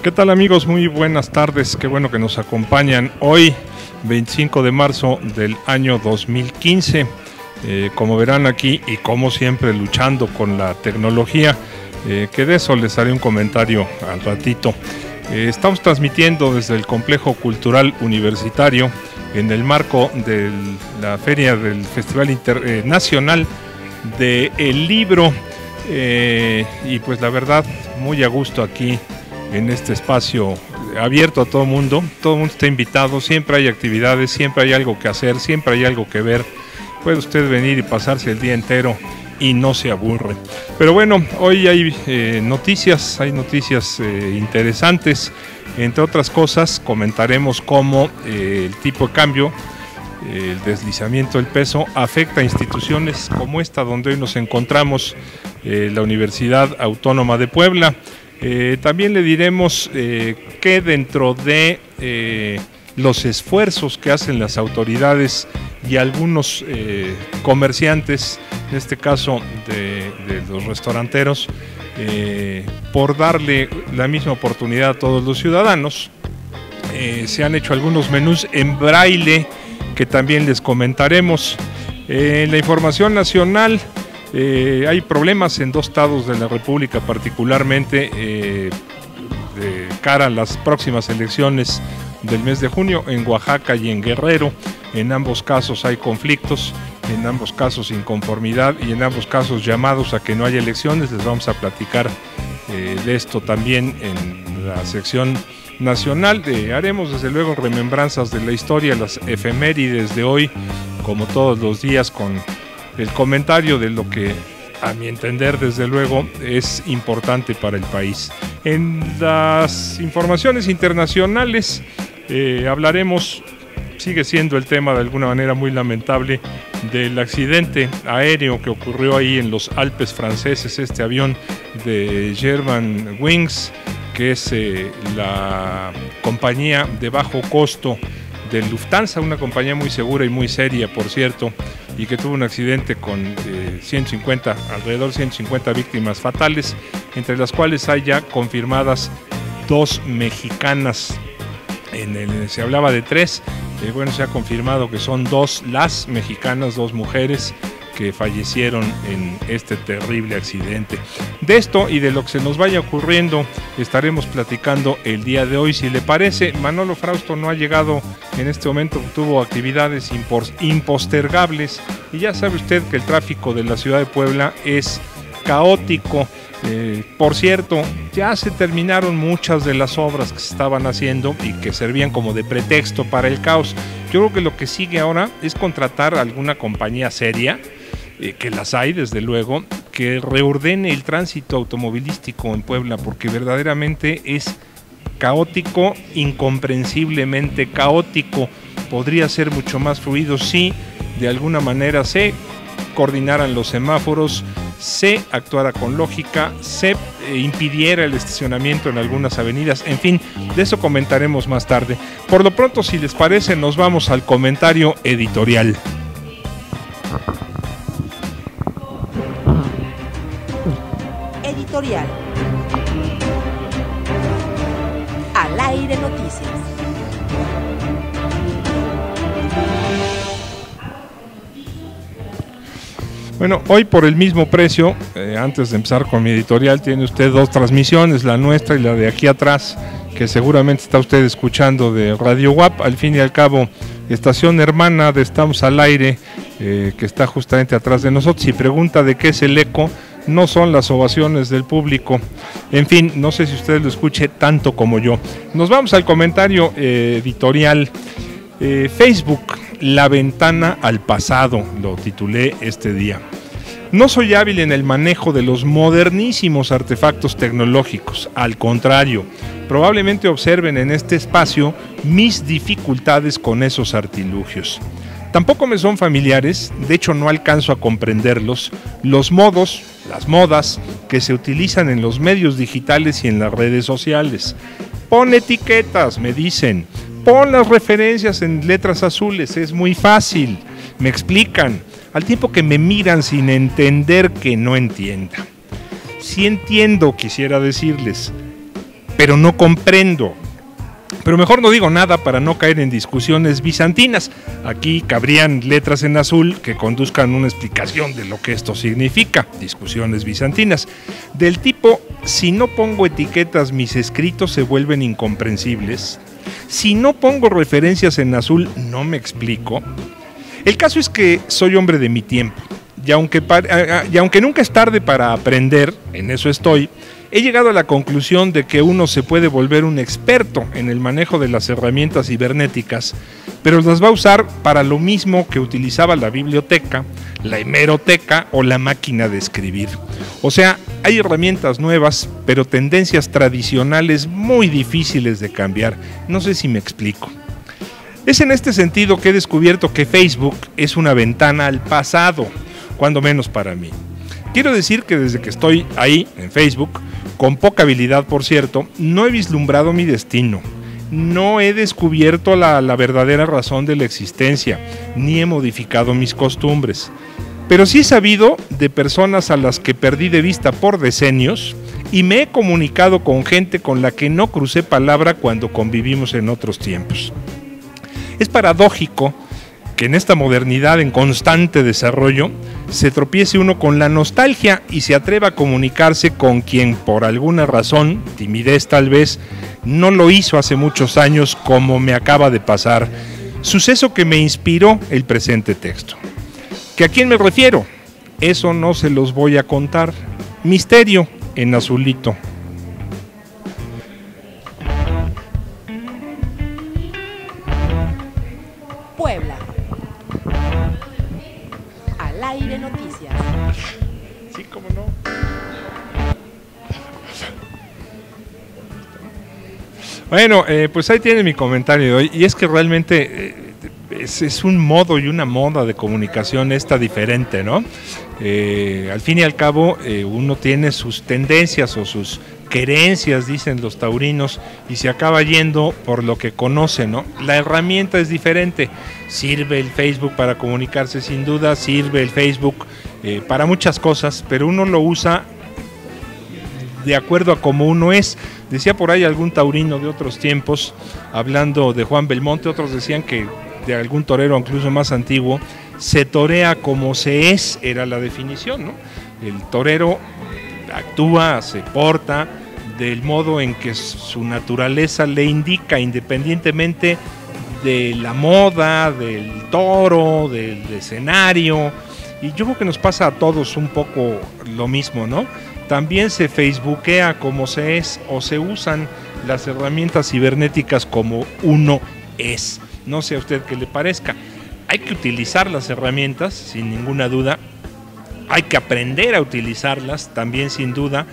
¿Qué tal, amigos? Muy buenas tardes, qué bueno que nos acompañan hoy, 25 de marzo del año 2015. Como verán aquí, y como siempre luchando con la tecnología, que de eso les haré un comentario al ratito. Estamos transmitiendo desde el Complejo Cultural Universitario en el marco de la feria del Festival Internacional del Libro, y pues la verdad muy a gusto aquí en este espacio abierto a todo el mundo está invitado, siempre hay actividades, siempre hay algo que hacer, siempre hay algo que ver, puede usted venir y pasarse el día entero y no se aburre. Pero bueno, hoy hay noticias interesantes. Entre otras cosas, comentaremos cómo el tipo de cambio, el deslizamiento del peso, afecta a instituciones como esta donde hoy nos encontramos, la Universidad Autónoma de Puebla. También le diremos que dentro de los esfuerzos que hacen las autoridades y algunos comerciantes, en este caso de los restauranteros, por darle la misma oportunidad a todos los ciudadanos, se han hecho algunos menús en braille que también les comentaremos. En la información nacional, hay problemas en dos estados de la República, particularmente de cara a las próximas elecciones del mes de junio, en Oaxaca y en Guerrero. En ambos casos hay conflictos, en ambos casos inconformidad y en ambos casos llamados a que no haya elecciones. Les vamos a platicar de esto también en la sección nacional. Haremos desde luego remembranzas de la historia, las efemérides de hoy, como todos los días, con el comentario de lo que, a mi entender, desde luego, es importante para el país. En las informaciones internacionales hablaremos, sigue siendo el tema de alguna manera muy lamentable, del accidente aéreo que ocurrió ahí en los Alpes franceses, este avión de Germanwings, que es la compañía de bajo costo de Lufthansa, una compañía muy segura y muy seria, por cierto, y que tuvo un accidente con alrededor de 150 víctimas fatales, entre las cuales hay ya confirmadas 2 mexicanas. Se hablaba de 3, bueno, se ha confirmado que son 2 las mexicanas, 2 mujeres que fallecieron en este terrible accidente. De esto y de lo que se nos vaya ocurriendo estaremos platicando el día de hoy. Si le parece, Manolo Frausto no ha llegado en este momento, tuvo actividades impostergables, y ya sabe usted que el tráfico de la ciudad de Puebla es caótico. Por cierto, ya se terminaron muchas de las obras que se estaban haciendo y que servían como de pretexto para el caos. Yo creo que lo que sigue ahora es contratar a alguna compañía seria, que las hay desde luego, que reordene el tránsito automovilístico en Puebla, porque verdaderamente es caótico, incomprensiblemente caótico. Podría ser mucho más fluido si de alguna manera se coordinaran los semáforos, se actuara con lógica, se impidiera el estacionamiento en algunas avenidas. En fin, de eso comentaremos más tarde. Por lo pronto, si les parece, nos vamos al comentario editorial. Editorial. Al aire noticias. Bueno, hoy por el mismo precio, antes de empezar con mi editorial, tiene usted 2 transmisiones, la nuestra y la de aquí atrás, que seguramente está usted escuchando de Radio WAP, al fin y al cabo, estación hermana de Estamos al Aire, que está justamente atrás de nosotros. Si pregunta de qué es el eco, no son las ovaciones del público. En fin, no sé si usted lo escuche tanto como yo. Nos vamos al comentario editorial. Facebook, la ventana al pasado, lo titulé este día. No soy hábil en el manejo de los modernísimos artefactos tecnológicos, al contrario, probablemente observen en este espacio mis dificultades con esos artilugios. Tampoco me son familiares, de hecho no alcanzo a comprenderlos, los modos, las modas que se utilizan en los medios digitales y en las redes sociales. Pon etiquetas, me dicen. Pon las referencias en letras azules, es muy fácil. Me explican, al tiempo que me miran sin entender que no entienda. Sí entiendo, quisiera decirles, pero no comprendo. Pero mejor no digo nada para no caer en discusiones bizantinas. Aquí cabrían letras en azul que conduzcan una explicación de lo que esto significa. Discusiones bizantinas. Del tipo, si no pongo etiquetas, mis escritos se vuelven incomprensibles. Si no pongo referencias en azul, no me explico. El caso es que soy hombre de mi tiempo. Y aunque nunca es tarde para aprender, en eso estoy, he llegado a la conclusión de que uno se puede volver un experto en el manejo de las herramientas cibernéticas, pero las va a usar para lo mismo que utilizaba la biblioteca, la hemeroteca o la máquina de escribir. O sea, hay herramientas nuevas, pero tendencias tradicionales muy difíciles de cambiar. No sé si me explico. Es en este sentido que he descubierto que Facebook es una ventana al pasado, cuando menos para mí. Quiero decir que desde que estoy ahí, en Facebook, con poca habilidad por cierto, no he vislumbrado mi destino, no he descubierto la verdadera razón de la existencia, ni he modificado mis costumbres. Pero sí he sabido de personas a las que perdí de vista por decenios y me he comunicado con gente con la que no crucé palabra cuando convivimos en otros tiempos. Es paradójico que en esta modernidad en constante desarrollo se tropiece uno con la nostalgia y se atreva a comunicarse con quien por alguna razón, timidez tal vez, no lo hizo hace muchos años como me acaba de pasar, suceso que me inspiró el presente texto. ¿Que a quién me refiero? Eso no se los voy a contar. Misterio en azulito. Puebla. Al aire noticias. Sí, cómo no. Bueno, pues ahí tiene mi comentario de hoy. Y es que realmente es un modo y una moda de comunicación esta diferente, ¿no? Al fin y al cabo, uno tiene sus tendencias o sus querencias, dicen los taurinos, y se acaba yendo por lo que conoce, ¿no? La herramienta es diferente. Sirve el Facebook para comunicarse sin duda, sirve el Facebook para muchas cosas, pero uno lo usa de acuerdo a cómo uno es. Decía por ahí algún taurino de otros tiempos, hablando de Juan Belmonte, otros decían que de algún torero incluso más antiguo, se torea como se es, era la definición, ¿no? El torero actúa, se porta del modo en que su naturaleza le indica, independientemente de la moda, del toro, del escenario, y yo creo que nos pasa a todos un poco lo mismo, ¿no? También se facebookea como se es, o se usan las herramientas cibernéticas como uno es. No sé a usted qué le parezca. Hay que utilizar las herramientas, sin ninguna duda. Hay que aprender a utilizarlas, también sin duda.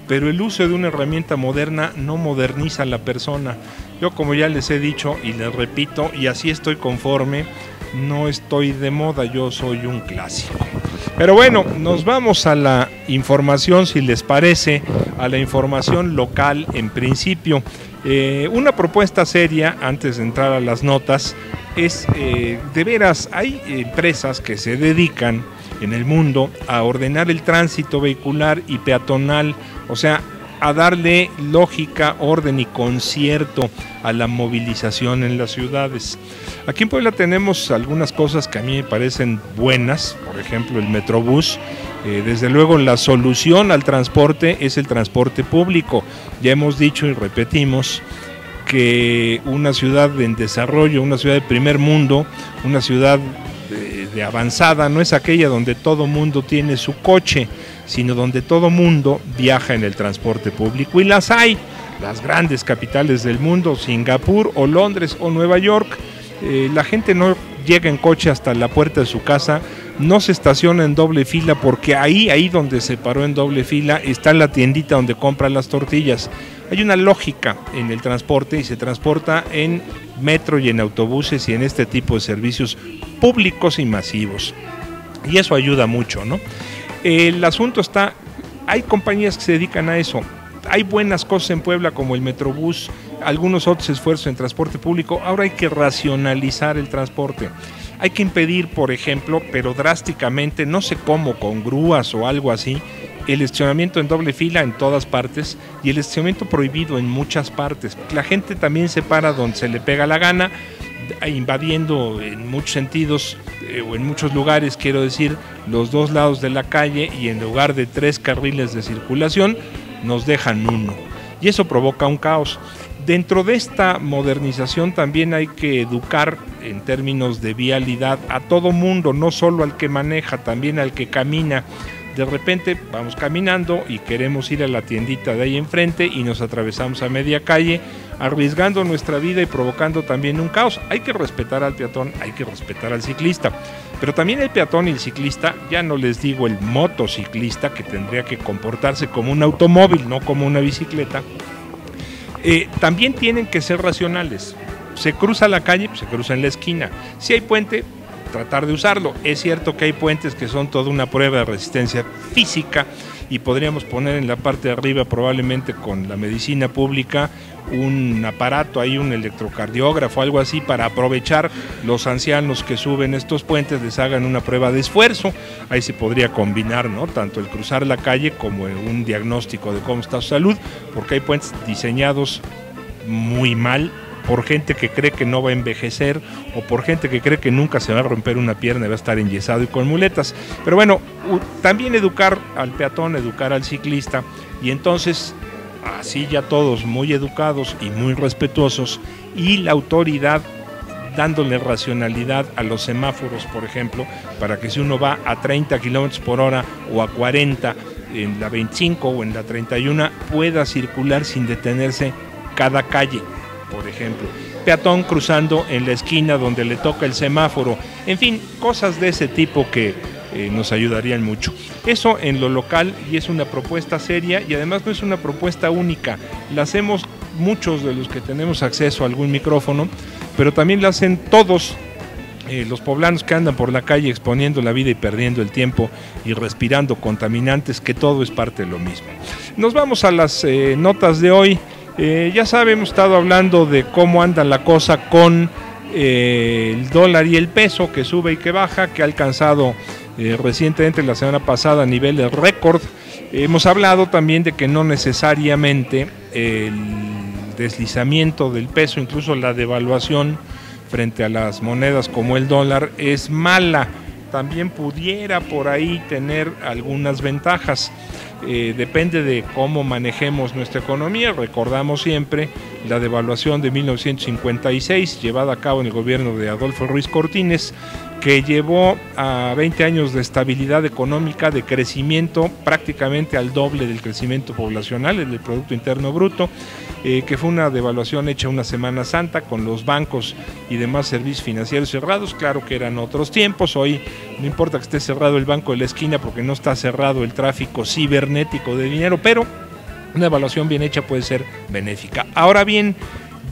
Pero el uso de una herramienta moderna no moderniza a la persona. Yo, como ya les he dicho y les repito, y así estoy conforme, no estoy de moda, yo soy un clásico. Pero bueno, nos vamos a la información, si les parece, a la información local en principio. Una propuesta seria, antes de entrar a las notas, es de veras, hay empresas que se dedican en el mundo a ordenar el tránsito vehicular y peatonal, o sea, a darle lógica, orden y concierto a la movilización en las ciudades. Aquí en Puebla tenemos algunas cosas que a mí me parecen buenas, por ejemplo el Metrobús. Desde luego la solución al transporte es el transporte público. Ya hemos dicho y repetimos que una ciudad en desarrollo, una ciudad de primer mundo, una ciudad de avanzada, no es aquella donde todo mundo tiene su coche, sino donde todo mundo viaja en el transporte público. Y las hay, las grandes capitales del mundo, Singapur o Londres o Nueva York. La gente no llega en coche hasta la puerta de su casa, no se estaciona en doble fila, porque ahí donde se paró en doble fila está la tiendita donde compran las tortillas. Hay una lógica en el transporte y se transporta en metro y en autobuses y en este tipo de servicios públicos y masivos. Y eso ayuda mucho, ¿no? El asunto está, hay compañías que se dedican a eso. Hay buenas cosas en Puebla como el Metrobús, algunos otros esfuerzos en transporte público. Ahora hay que racionalizar el transporte. Hay que impedir, por ejemplo, pero drásticamente, no sé cómo, con grúas o algo así, el estacionamiento en doble fila en todas partes y el estacionamiento prohibido en muchas partes. La gente también se para donde se le pega la gana, invadiendo en muchos sentidos o en muchos lugares, quiero decir, los dos lados de la calle, y en lugar de 3 carriles de circulación nos dejan 1, y eso provoca un caos. Dentro de esta modernización también hay que educar en términos de vialidad a todo mundo, no solo al que maneja, también al que camina. De repente vamos caminando y queremos ir a la tiendita de ahí enfrente y nos atravesamos a media calle, arriesgando nuestra vida y provocando también un caos. Hay que respetar al peatón, hay que respetar al ciclista, pero también el peatón y el ciclista, ya no les digo el motociclista, que tendría que comportarse como un automóvil, no como una bicicleta, también tienen que ser racionales. Se cruza la calle, pues se cruza en la esquina. Si hay puente, tratar de usarlo. Es cierto que hay puentes que son toda una prueba de resistencia física y podríamos poner en la parte de arriba, probablemente con la medicina pública, un aparato ahí, un electrocardiógrafo, algo así, para aprovechar los ancianos que suben estos puentes, les hagan una prueba de esfuerzo. Ahí se podría combinar, ¿no?, tanto el cruzar la calle como un diagnóstico de cómo está su salud, porque hay puentes diseñados muy mal por gente que cree que no va a envejecer o por gente que cree que nunca se va a romper una pierna y va a estar enyesado y con muletas. Pero bueno, también educar al peatón, educar al ciclista, y entonces así ya todos muy educados y muy respetuosos, y la autoridad dándole racionalidad a los semáforos, por ejemplo, para que si uno va a 30 kilómetros por hora o a 40 en la 25 o en la 31 pueda circular sin detenerse cada calle, por ejemplo. Peatón cruzando en la esquina donde le toca el semáforo. En fin, cosas de ese tipo que nos ayudarían mucho. Eso en lo local, y es una propuesta seria, y además no es una propuesta única. La hacemos muchos de los que tenemos acceso a algún micrófono, pero también la hacen todos los poblanos que andan por la calle exponiendo la vida y perdiendo el tiempo y respirando contaminantes, que todo es parte de lo mismo. Nos vamos a las notas de hoy. Ya saben, hemos estado hablando de cómo anda la cosa con el dólar y el peso, que sube y que baja, que ha alcanzado recientemente, la semana pasada, niveles récord. Hemos hablado también de que no necesariamente el deslizamiento del peso, incluso la devaluación frente a las monedas como el dólar, es mala. También pudiera por ahí tener algunas ventajas. Depende de cómo manejemos nuestra economía. Recordamos siempre la devaluación de 1956, llevada a cabo en el gobierno de Adolfo Ruiz Cortines, que llevó a 20 años de estabilidad económica, de crecimiento prácticamente al doble del crecimiento poblacional, del Producto Interno Bruto, que fue una devaluación hecha una Semana Santa con los bancos y demás servicios financieros cerrados. Claro que eran otros tiempos. Hoy no importa que esté cerrado el banco de la esquina porque no está cerrado el tráfico cibernético de dinero, pero una devaluación bien hecha puede ser benéfica. Ahora bien,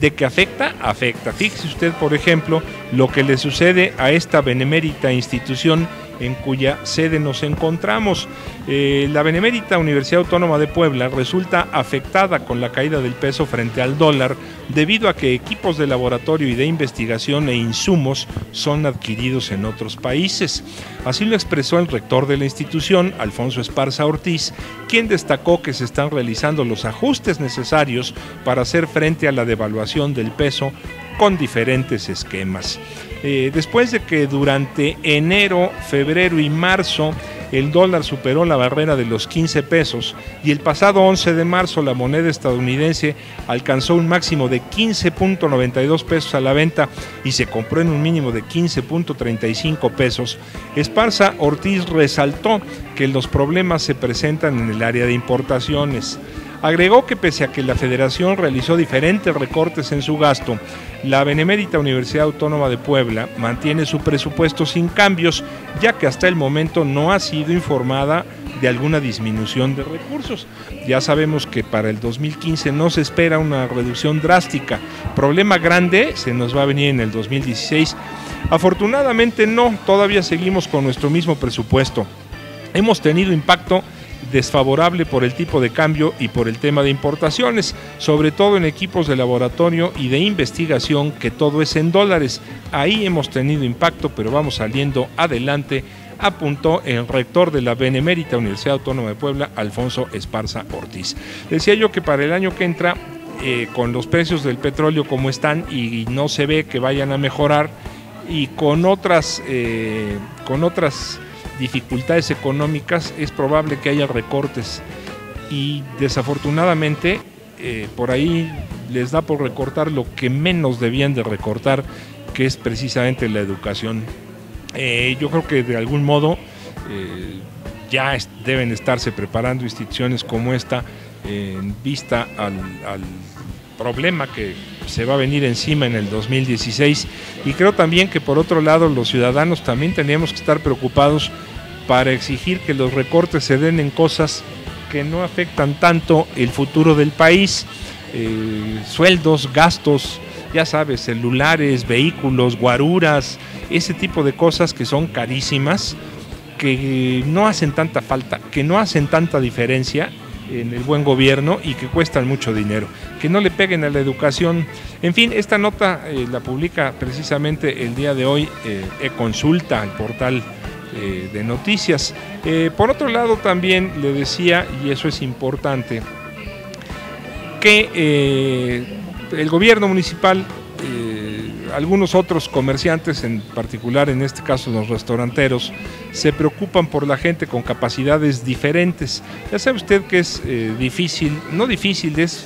¿de qué afecta? Afecta. Fíjese usted, por ejemplo, lo que le sucede a esta benemérita institución en cuya sede nos encontramos. La Benemérita Universidad Autónoma de Puebla resulta afectada con la caída del peso frente al dólar, debido a que equipos de laboratorio y de investigación e insumos son adquiridos en otros países. Así lo expresó el rector de la institución, Alfonso Esparza Ortiz, quien destacó que se están realizando los ajustes necesarios para hacer frente a la devaluación del peso con diferentes esquemas. Después de que durante enero, febrero y marzo el dólar superó la barrera de los 15 pesos y el pasado 11 de marzo la moneda estadounidense alcanzó un máximo de 15.92 pesos a la venta y se compró en un mínimo de 15.35 pesos, Esparza Ortiz resaltó que los problemas se presentan en el área de importaciones. Agregó que pese a que la Federación realizó diferentes recortes en su gasto, la Benemérita Universidad Autónoma de Puebla mantiene su presupuesto sin cambios, ya que hasta el momento no ha sido informada de alguna disminución de recursos. Ya sabemos que para el 2015 no se espera una reducción drástica. Problema grande se nos va a venir en el 2016. Afortunadamente no, todavía seguimos con nuestro mismo presupuesto. Hemos tenido impacto desfavorable por el tipo de cambio y por el tema de importaciones, sobre todo en equipos de laboratorio y de investigación, que todo es en dólares. Ahí hemos tenido impacto, pero vamos saliendo adelante apuntó el rector de la Benemérita Universidad Autónoma de Puebla, Alfonso Esparza Ortiz. Decía yo que para el año que entra, con los precios del petróleo como están y no se ve que vayan a mejorar, y con otras dificultades económicas, es probable que haya recortes, y desafortunadamente por ahí les da por recortar lo que menos debían de recortar, que es precisamente la educación. Yo creo que de algún modo ya deben estarse preparando instituciones como esta en vista al problema que se va a venir encima en el 2016, y creo también que por otro lado los ciudadanos también tenemos que estar preocupados para exigir que los recortes se den en cosas que no afectan tanto el futuro del país, sueldos, gastos, ya sabes, celulares, vehículos, guaruras, ese tipo de cosas que son carísimas, que no hacen tanta falta, que no hacen tanta diferencia en el buen gobierno y que cuestan mucho dinero, que no le peguen a la educación. En fin, esta nota la publica precisamente el día de hoy eConsulta, el portal de noticias. Por otro lado también le decía, y eso es importante, que el gobierno municipal, algunos otros comerciantes, en particular en este caso los restauranteros, se preocupan por la gente con capacidades diferentes. Ya sabe usted que es difícil, no difícil, es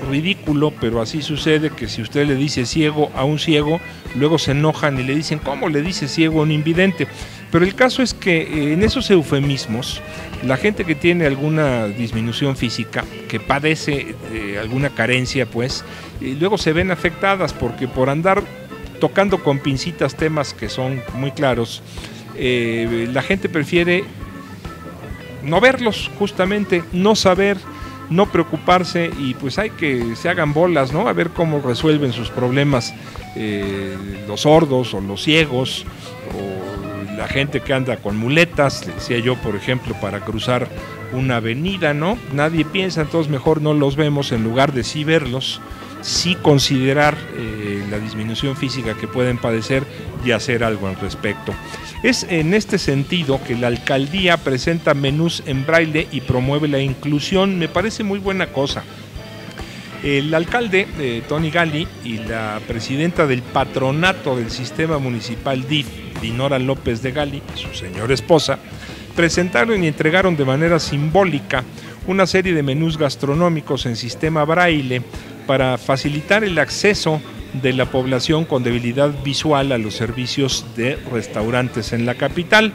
ridículo, pero así sucede, que si usted le dice ciego a un ciego, luego se enojan y le dicen, ¿cómo le dice ciego a un invidente? Pero el caso es que en esos eufemismos, la gente que tiene alguna disminución física, que padece alguna carencia, pues, luego se ven afectadas, porque por andar tocando con pincitas temas que son muy claros, la gente prefiere no verlos, justamente, no saber, no preocuparse, y pues hay que se hagan bolas, ¿no? A ver cómo resuelven sus problemas los sordos o los ciegos, o la gente que anda con muletas, decía yo, por ejemplo, para cruzar una avenida, ¿no? Nadie piensa, entonces mejor no los vemos, en lugar de sí verlos, sí considerar la disminución física que pueden padecer y hacer algo al respecto. Es en este sentido que la alcaldía presenta menús en braille y promueve la inclusión. Me parece muy buena cosa. El alcalde, Tony Gali, y la presidenta del patronato del sistema municipal DIF, Dinora López de Gali, su señora esposa, presentaron y entregaron de manera simbólica una serie de menús gastronómicos en sistema braille para facilitar el acceso de la población con debilidad visual a los servicios de restaurantes en la capital.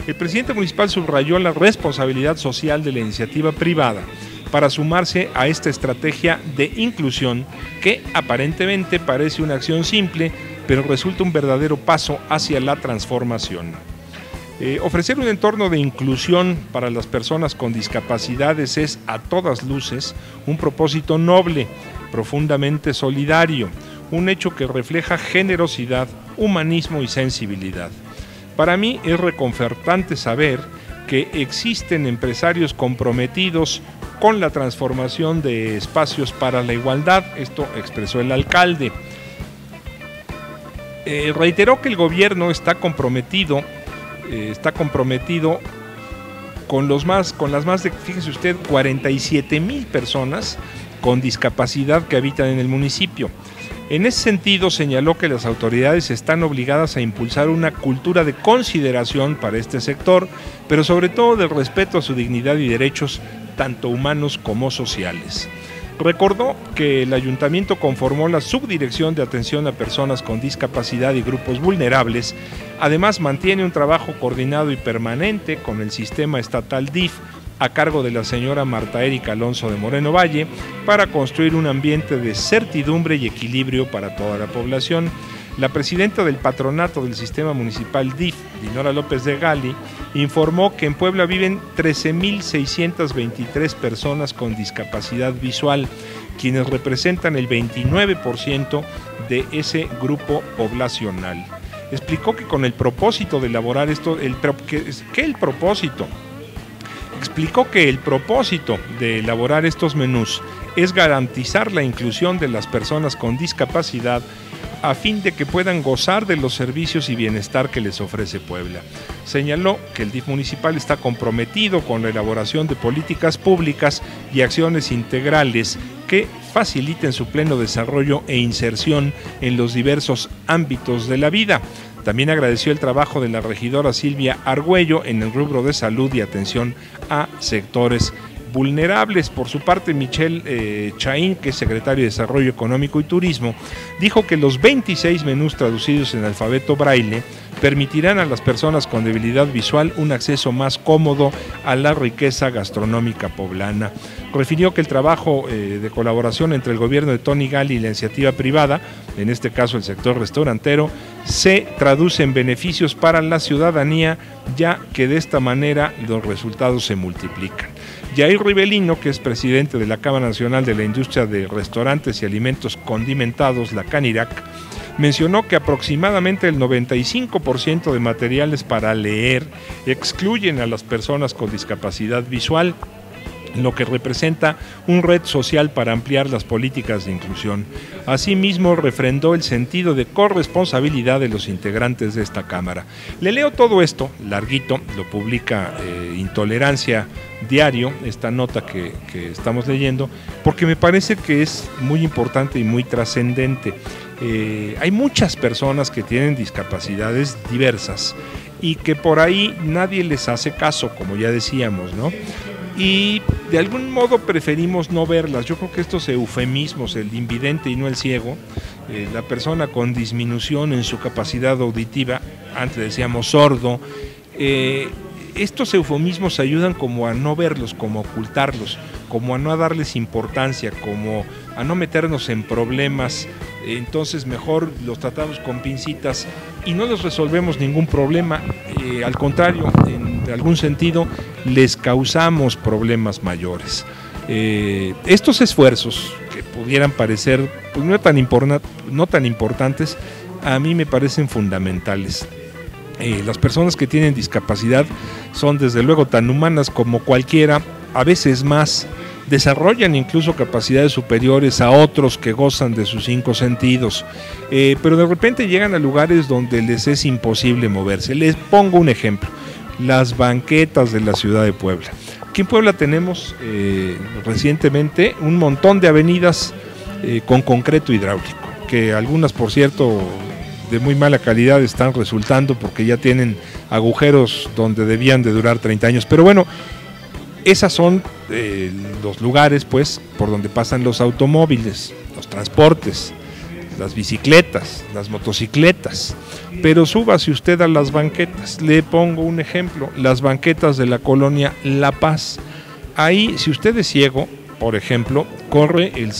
El presidente municipal subrayó la responsabilidad social de la iniciativa privada para sumarse a esta estrategia de inclusión que aparentemente parece una acción simple, pero resulta un verdadero paso hacia la transformación. Ofrecer un entorno de inclusión para las personas con discapacidades es, a todas luces, un propósito noble, profundamente solidario, un hecho que refleja generosidad, humanismo y sensibilidad. Para mí es reconfortante saber que existen empresarios comprometidos con la transformación de espacios para la igualdad. Esto expresó el alcalde. Reiteró que el gobierno está comprometido con las más de, fíjese usted, 47,000 personas con discapacidad que habitan en el municipio. En ese sentido, señaló que las autoridades están obligadas a impulsar una cultura de consideración para este sector, pero sobre todo de respeto a su dignidad y derechos, tanto humanos como sociales. Recordó que el ayuntamiento conformó la Subdirección de Atención a Personas con Discapacidad y Grupos Vulnerables. Además, mantiene un trabajo coordinado y permanente con el sistema estatal DIF, a cargo de la señora Marta Erika Alonso de Moreno Valle, para construir un ambiente de certidumbre y equilibrio para toda la población. La presidenta del patronato del sistema municipal DIF, Dinora López de Gali, informó que en Puebla viven 13,623 personas con discapacidad visual, quienes representan el 29% de ese grupo poblacional. Explicó que con el propósito de elaborar esto, Explicó que el propósito de elaborar estos menús es garantizar la inclusión de las personas con discapacidad a fin de que puedan gozar de los servicios y bienestar que les ofrece Puebla. Señaló que el DIF municipal está comprometido con la elaboración de políticas públicas y acciones integrales que faciliten su pleno desarrollo e inserción en los diversos ámbitos de la vida. También agradeció el trabajo de la regidora Silvia Argüello en el rubro de salud y atención a sectores vulnerables. Por su parte, Michelle Chaín, que es secretario de Desarrollo Económico y Turismo, dijo que los 26 menús traducidos en alfabeto braille permitirán a las personas con debilidad visual un acceso más cómodo a la riqueza gastronómica poblana. Refirió que el trabajo de colaboración entre el gobierno de Tony Gali y la iniciativa privada, en este caso el sector restaurantero, se traduce en beneficios para la ciudadanía, ya que de esta manera los resultados se multiplican. Jair Rivelino, que es presidente de la Cámara Nacional de la Industria de Restaurantes y Alimentos Condimentados, la CANIRAC, mencionó que aproximadamente el 95% de materiales para leer excluyen a las personas con discapacidad visual, lo que representa un reto social para ampliar las políticas de inclusión. Asimismo, refrendó el sentido de corresponsabilidad de los integrantes de esta Cámara. Le leo todo esto, larguito, lo publica Intolerancia Diario, esta nota que estamos leyendo, porque me parece que es muy importante y muy trascendente. Hay muchas personas que tienen discapacidades diversas y que por ahí nadie les hace caso, como ya decíamos, ¿no? Y de algún modo preferimos no verlas. Yo creo que estos eufemismos, el invidente y no el ciego, la persona con disminución en su capacidad auditiva, antes decíamos sordo, estos eufemismos ayudan como a no verlos, como a ocultarlos, como a no darles importancia, como a no meternos en problemas. Entonces mejor los tratamos con pincitas y no les resolvemos ningún problema, al contrario, en algún sentido les causamos problemas mayores. Estos esfuerzos que pudieran parecer pues, no tan importantes, a mí me parecen fundamentales. Las personas que tienen discapacidad son desde luego tan humanas como cualquiera, a veces más, desarrollan incluso capacidades superiores a otros que gozan de sus 5 sentidos, pero de repente llegan a lugares donde les es imposible moverse. Les pongo un ejemplo, las banquetas de la ciudad de Puebla. Aquí en Puebla tenemos recientemente un montón de avenidas con concreto hidráulico, que algunas, por cierto, de muy mala calidad están resultando porque ya tienen agujeros donde debían de durar 30 años. Pero bueno, esas son los lugares pues por donde pasan los automóviles, los transportes, las bicicletas, las motocicletas. Pero súbase usted a las banquetas. Le pongo un ejemplo, las banquetas de la colonia La Paz. Ahí, si usted es ciego, por ejemplo, corre el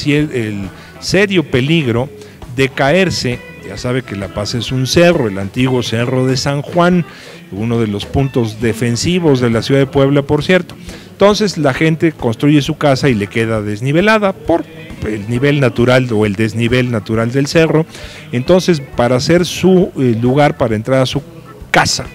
serio peligro de caerse. Ya sabe que La Paz es un cerro, el antiguo Cerro de San Juan, uno de los puntos defensivos de la ciudad de Puebla, por cierto. Entonces la gente construye su casa y le queda desnivelada por el nivel natural o el desnivel natural del cerro. Entonces, para hacer su lugar para entrar a su casa,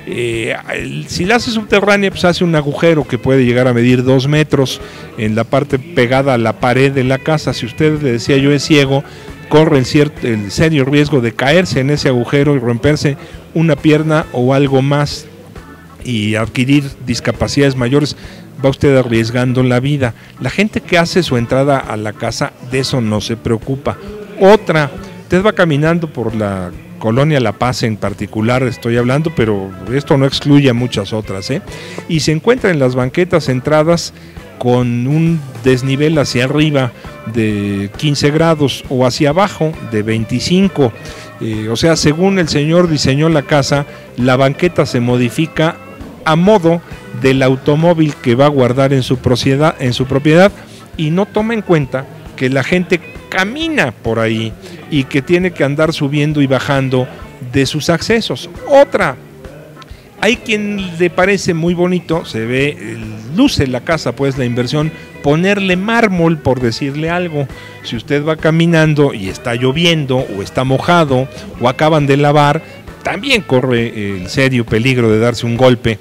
si la hace subterránea, pues hace un agujero que puede llegar a medir 2 metros en la parte pegada a la pared de la casa. Si usted, le decía yo, es ciego, corre el serio riesgo de caerse en ese agujero y romperse una pierna o algo más y adquirir discapacidades mayores. Va usted arriesgando la vida. La gente que hace su entrada a la casa, de eso no se preocupa. Otra, usted va caminando por la colonia La Paz en particular, estoy hablando, pero esto no excluye a muchas otras, y se encuentra en las banquetas entradas con un desnivel hacia arriba de 15 grados o hacia abajo de 25. O sea, según el señor diseñó la casa, la banqueta se modifica a modo del automóvil que va a guardar en su propiedad y no toma en cuenta que la gente camina por ahí y que tiene que andar subiendo y bajando de sus accesos. Otra, hay quien le parece muy bonito, se ve, luce la casa, pues la inversión, ponerle mármol, por decirle algo. Si usted va caminando y está lloviendo o está mojado o acaban de lavar, también corre el serio peligro de darse un golpe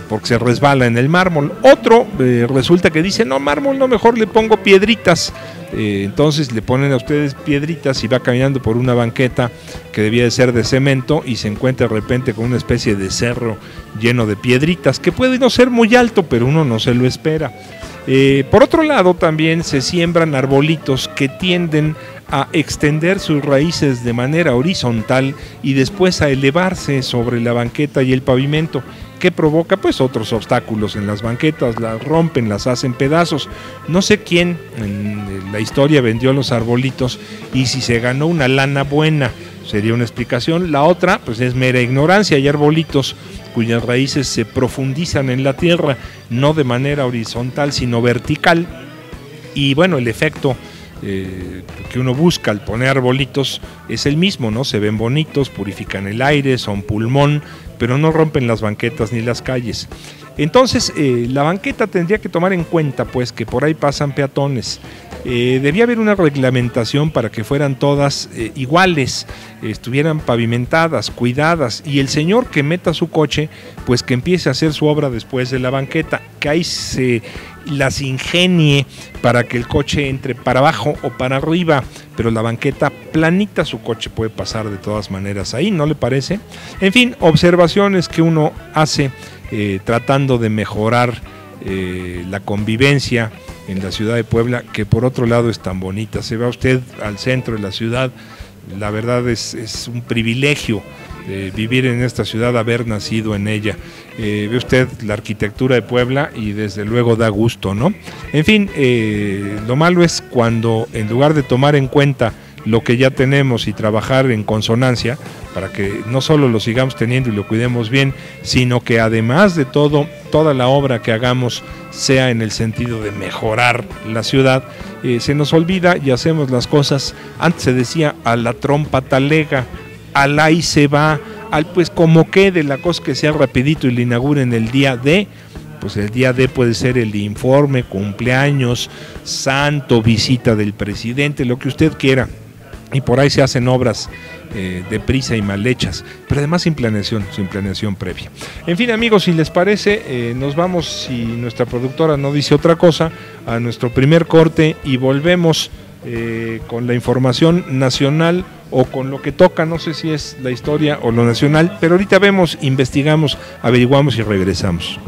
porque se resbala en el mármol. Otro resulta que dice, no, mármol no, mejor le pongo piedritas. Entonces le ponen a ustedes piedritas y va caminando por una banqueta que debía de ser de cemento y se encuentra de repente con una especie de cerro lleno de piedritas, que puede no ser muy alto, pero uno no se lo espera. Por otro lado, también se siembran arbolitos que tienden a extender sus raíces de manera horizontal y después a elevarse sobre la banqueta y el pavimento, que provoca pues otros obstáculos en las banquetas, las rompen, las hacen pedazos. No sé quién en la historia vendió los arbolitos y si se ganó una lana buena, sería una explicación. La otra pues es mera ignorancia. Hay arbolitos cuyas raíces se profundizan en la tierra, no de manera horizontal sino vertical, y bueno, el efecto que uno busca al poner arbolitos es el mismo, ¿no? Se ven bonitos, purifican el aire, son pulmón, pero no rompen las banquetas ni las calles. Entonces la banqueta tendría que tomar en cuenta pues que por ahí pasan peatones. Debía haber una reglamentación para que fueran todas iguales, estuvieran pavimentadas, cuidadas, y el señor que meta su coche pues que empiece a hacer su obra después de la banqueta, que ahí se las ingenie para que el coche entre para abajo o para arriba, pero la banqueta planita, su coche puede pasar de todas maneras ahí, ¿no le parece? En fin, observaciones que uno hace tratando de mejorar la convivencia en la ciudad de Puebla, que por otro lado es tan bonita. Se va usted al centro de la ciudad, la verdad es un privilegio vivir en esta ciudad, haber nacido en ella. Ve usted la arquitectura de Puebla y desde luego da gusto, ¿no? En fin, lo malo es cuando en lugar de tomar en cuenta lo que ya tenemos y trabajar en consonancia para que no solo lo sigamos teniendo y lo cuidemos bien, sino que además de todo, toda la obra que hagamos sea en el sentido de mejorar la ciudad, se nos olvida y hacemos las cosas, antes se decía, a la trompa talega, al ahí se va, al pues como quede, la cosa que sea rapidito y le inauguren el día de, pues el día de puede ser el informe, cumpleaños, santo, visita del presidente, lo que usted quiera. Y por ahí se hacen obras deprisa y mal hechas, pero además sin planeación previa. En fin, amigos, si les parece, nos vamos, si nuestra productora no dice otra cosa, a nuestro primer corte y volvemos con la información nacional o con lo que toca, no sé si es la historia o lo nacional, pero ahorita vemos, investigamos, averiguamos y regresamos.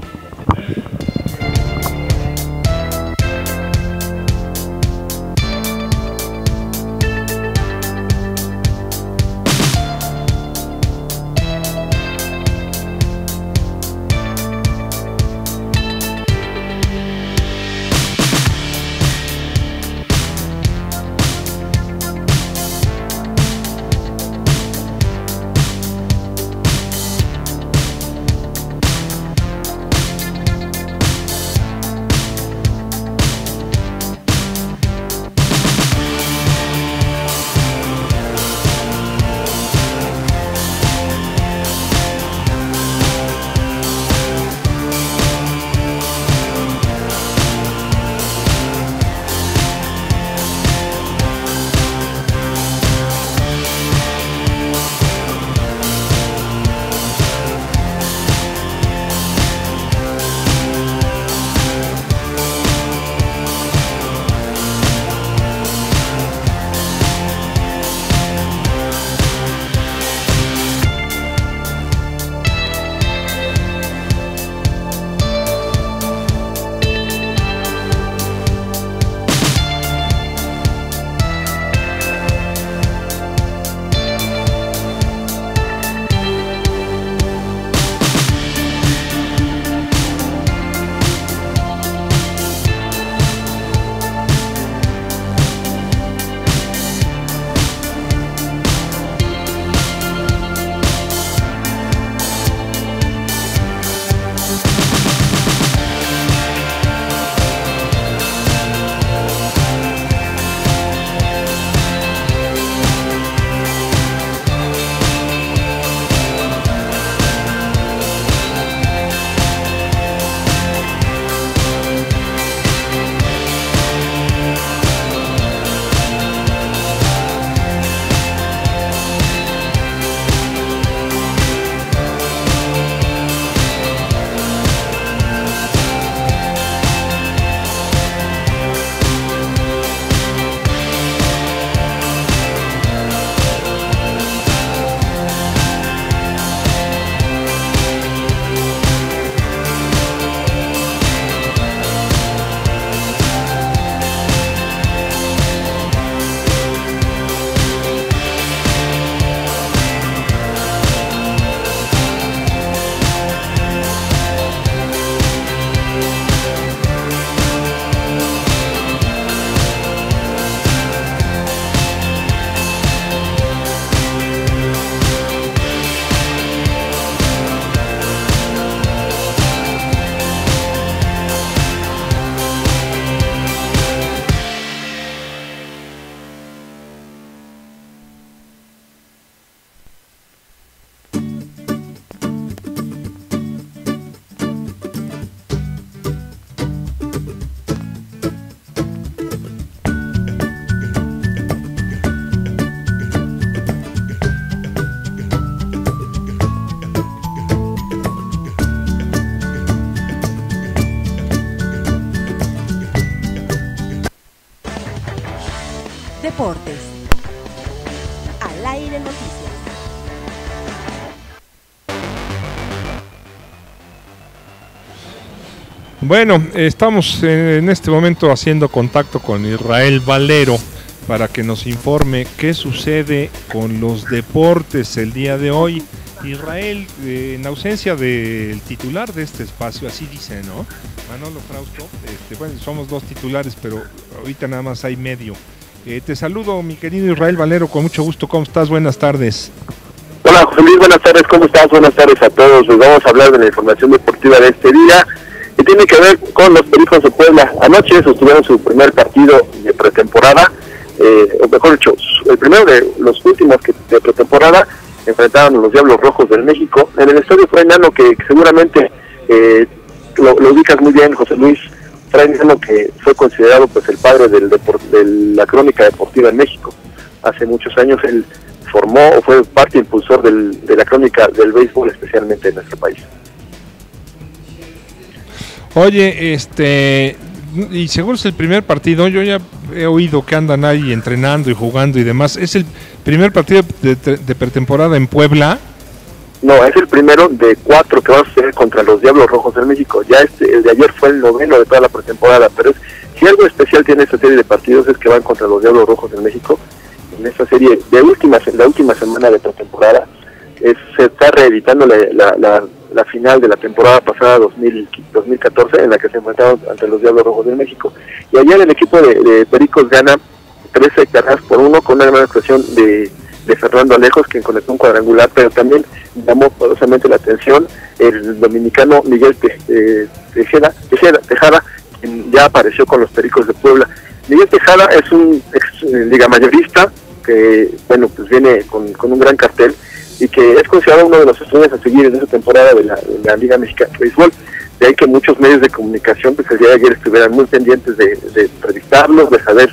deportes. Al aire noticias. Bueno, estamos en este momento haciendo contacto con Israel Valero para que nos informe qué sucede con los deportes el día de hoy. Israel, en ausencia del titular de este espacio, así dice, ¿no? Manolo Frausto, bueno, somos dos titulares, pero ahorita nada más hay medio. Te saludo, mi querido Israel Valero, con mucho gusto. ¿Cómo estás? Buenas tardes. Hola, José Luis, buenas tardes. ¿Cómo estás? Buenas tardes a todos. Pues vamos a hablar de la información deportiva de este día, que tiene que ver con los Pericos de Puebla. Anoche sostuvieron su primer partido de pretemporada, o mejor dicho, el primero de los últimos de pretemporada. Enfrentaron a los Diablos Rojos del México en el estadio Fray Nano, que seguramente lo ubicas muy bien, José Luis. Fray Nano, que fue considerado pues el padre de la crónica deportiva en México. Hace muchos años él formó o fue parte impulsor de la crónica del béisbol, especialmente en nuestro país. Oye, y seguro es el primer partido, yo ya he oído que andan ahí entrenando y jugando y demás. ¿Es el primer partido de pretemporada en Puebla? No, es el primero de 4 que va a suceder contra los Diablos Rojos del México. Ya el de ayer fue el noveno de toda la pretemporada, pero si algo especial tiene esta serie de partidos es que van contra los Diablos Rojos del México. En esta serie de la última semana de pretemporada se está reeditando la final de la temporada pasada 2014, en la que se enfrentaron ante los Diablos Rojos del México. Y ayer el equipo de Pericos gana 13-1 con una gran actuación de Fernando Alejos, quien conectó un cuadrangular, pero también llamó poderosamente la atención el dominicano Miguel Tejada, quien ya apareció con los Pericos de Puebla. Miguel Tejada es un ex liga mayorista que, bueno, pues viene con un gran cartel y que es considerado uno de los estrellas a seguir en esta temporada de la Liga Mexicana de Béisbol. De ahí que muchos medios de comunicación pues el día de ayer estuvieran muy pendientes de entrevistarlos, de saber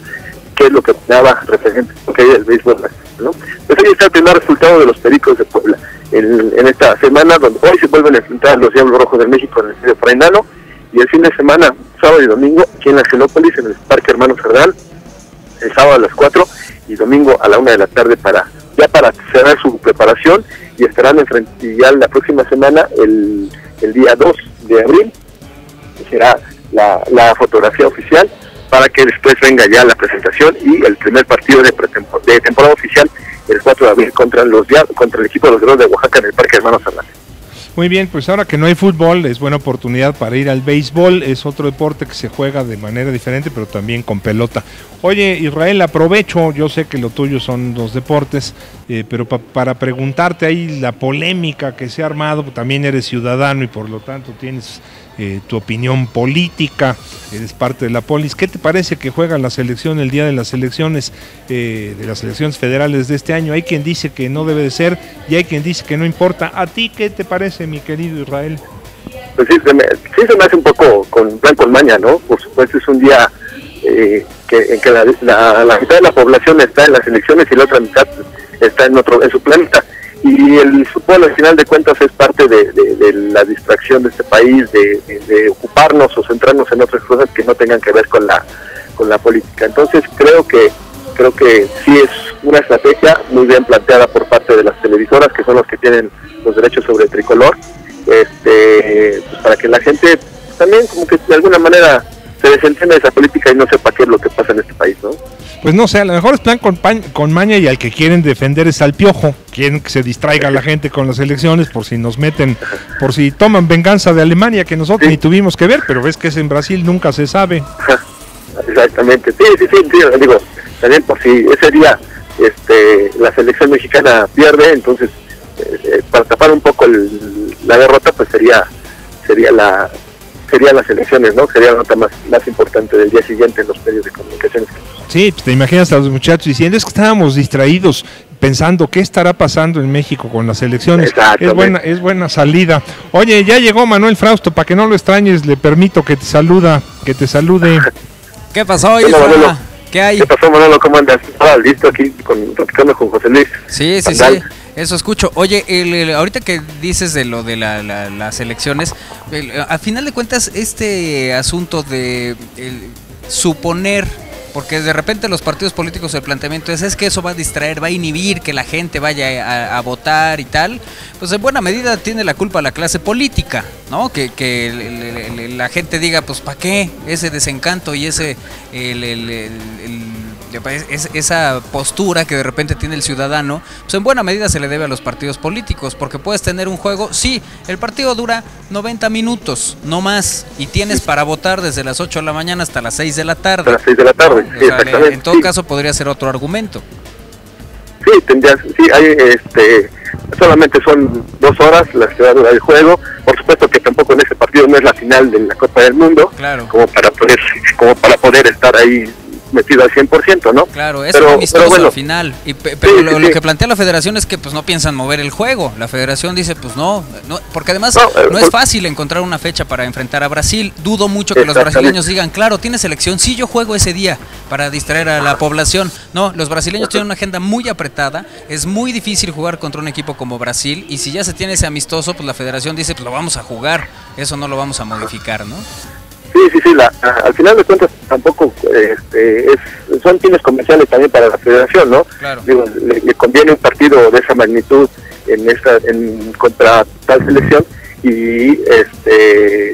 qué es lo que opinaba referente a lo que hay del béisbol, ¿no? Pues ahí está el primer resultado de los Pericos de Puebla en esta semana, donde hoy se vuelven a enfrentar a los Diablos Rojos del México en el estadio Fray Nano, y el fin de semana, sábado y domingo, aquí en la Angelópolis, en el Parque Hermano Cerdán, el sábado a las 4 y domingo a la 1 de la tarde para cerrar su preparación, y estarán enfrente ya la próxima semana, el día 2 de abril, que será la fotografía oficial, para que después venga ya la presentación y el primer partido de temporada oficial el 4 de abril contra el equipo de los Guerreros de Oaxaca en el Parque Hermano Cerdán. Muy bien, pues ahora que no hay fútbol, es buena oportunidad para ir al béisbol. Es otro deporte que se juega de manera diferente, pero también con pelota. Oye, Israel, aprovecho, yo sé que lo tuyo son los deportes, pero para preguntarte ahí la polémica que se ha armado. También eres ciudadano y por lo tanto tienes tu opinión política, eres parte de la polis. ¿Qué te parece que juega la selección el día de las elecciones federales de este año? Hay quien dice que no debe de ser y hay quien dice que no importa. ¿A ti qué te parece, mi querido Israel? Pues sí, se me hace un poco con plan con maña, ¿no? Por supuesto es un día en que la mitad de la población está en las elecciones y la otra mitad está en su planeta. Y el fútbol, al final de cuentas, es parte de la distracción de este país, de ocuparnos o centrarnos en otras cosas que no tengan que ver con la política. Entonces creo que sí es una estrategia muy bien planteada por parte de las televisoras, que son los que tienen los derechos sobre el tricolor, pues para que la gente también como que de alguna manera se desentienda de esa política y no sepa qué es lo que pasa en este país, ¿no? Pues no sé, a lo mejor es plan con maña, y al que quieren defender es al Piojo. Quieren que se distraiga la gente con las elecciones por si nos meten, por si toman venganza de Alemania, que nosotros ni tuvimos que ver, pero ves que es en Brasil, nunca se sabe. Exactamente, sí, digo, también por si ese día la selección mexicana pierde, entonces para tapar un poco la derrota, pues sería las elecciones, ¿no? Sería la nota más importante del día siguiente en los medios de comunicación. Sí, pues te imaginas a los muchachos diciendo, es que estábamos distraídos pensando qué estará pasando en México con las elecciones. Es buena salida. Oye, ya llegó Manuel Frausto, para que no lo extrañes, le permito que te salude. ¿Qué pasó, Isra? ¿Qué hay? ¿Qué pasó, Manolo? ¿Cómo andas? Listo aquí platicando con José Luis. Sí. Eso escucho. Oye, ahorita que dices de lo de las elecciones, al final de cuentas, este asunto de suponer porque de repente los partidos políticos el planteamiento es que eso va a distraer, va a inhibir que la gente vaya a votar y tal. Pues en buena medida tiene la culpa la clase política, ¿no? Que la gente diga, pues ¿para qué ese desencanto y esa postura que de repente tiene el ciudadano? Pues en buena medida se le debe a los partidos políticos, porque puedes tener un juego, sí, el partido dura 90 minutos, no más, y tienes para votar desde las 8 de la mañana hasta las 6 de la tarde. Hasta las 6 de la tarde, ¿No? sí, O sea, exactamente. en todo caso podría ser otro argumento. Sí, hay, solamente son 2 horas las que va a durar el juego. Por supuesto que tampoco en ese partido no es la final de la Copa del Mundo, Claro. como para poder estar ahí metido al 100%, ¿no? Claro, es pero amistoso bueno, al final. Pero sí, lo sí. que plantea la federación es que pues no piensan mover el juego. La federación dice pues no, porque además no es fácil encontrar una fecha para enfrentar a Brasil. Dudo mucho que los brasileños digan, claro, tiene selección, sí, yo juego ese día para distraer a la población. No, los brasileños tienen una agenda muy apretada, es muy difícil jugar contra un equipo como Brasil, y si ya se tiene ese amistoso, pues la federación dice, pues lo vamos a jugar, eso no lo vamos a modificar, ¿no? Sí, al final de cuentas tampoco son fines comerciales también para la federación, ¿no? Claro. Digo, le conviene un partido de esa magnitud contra tal selección, y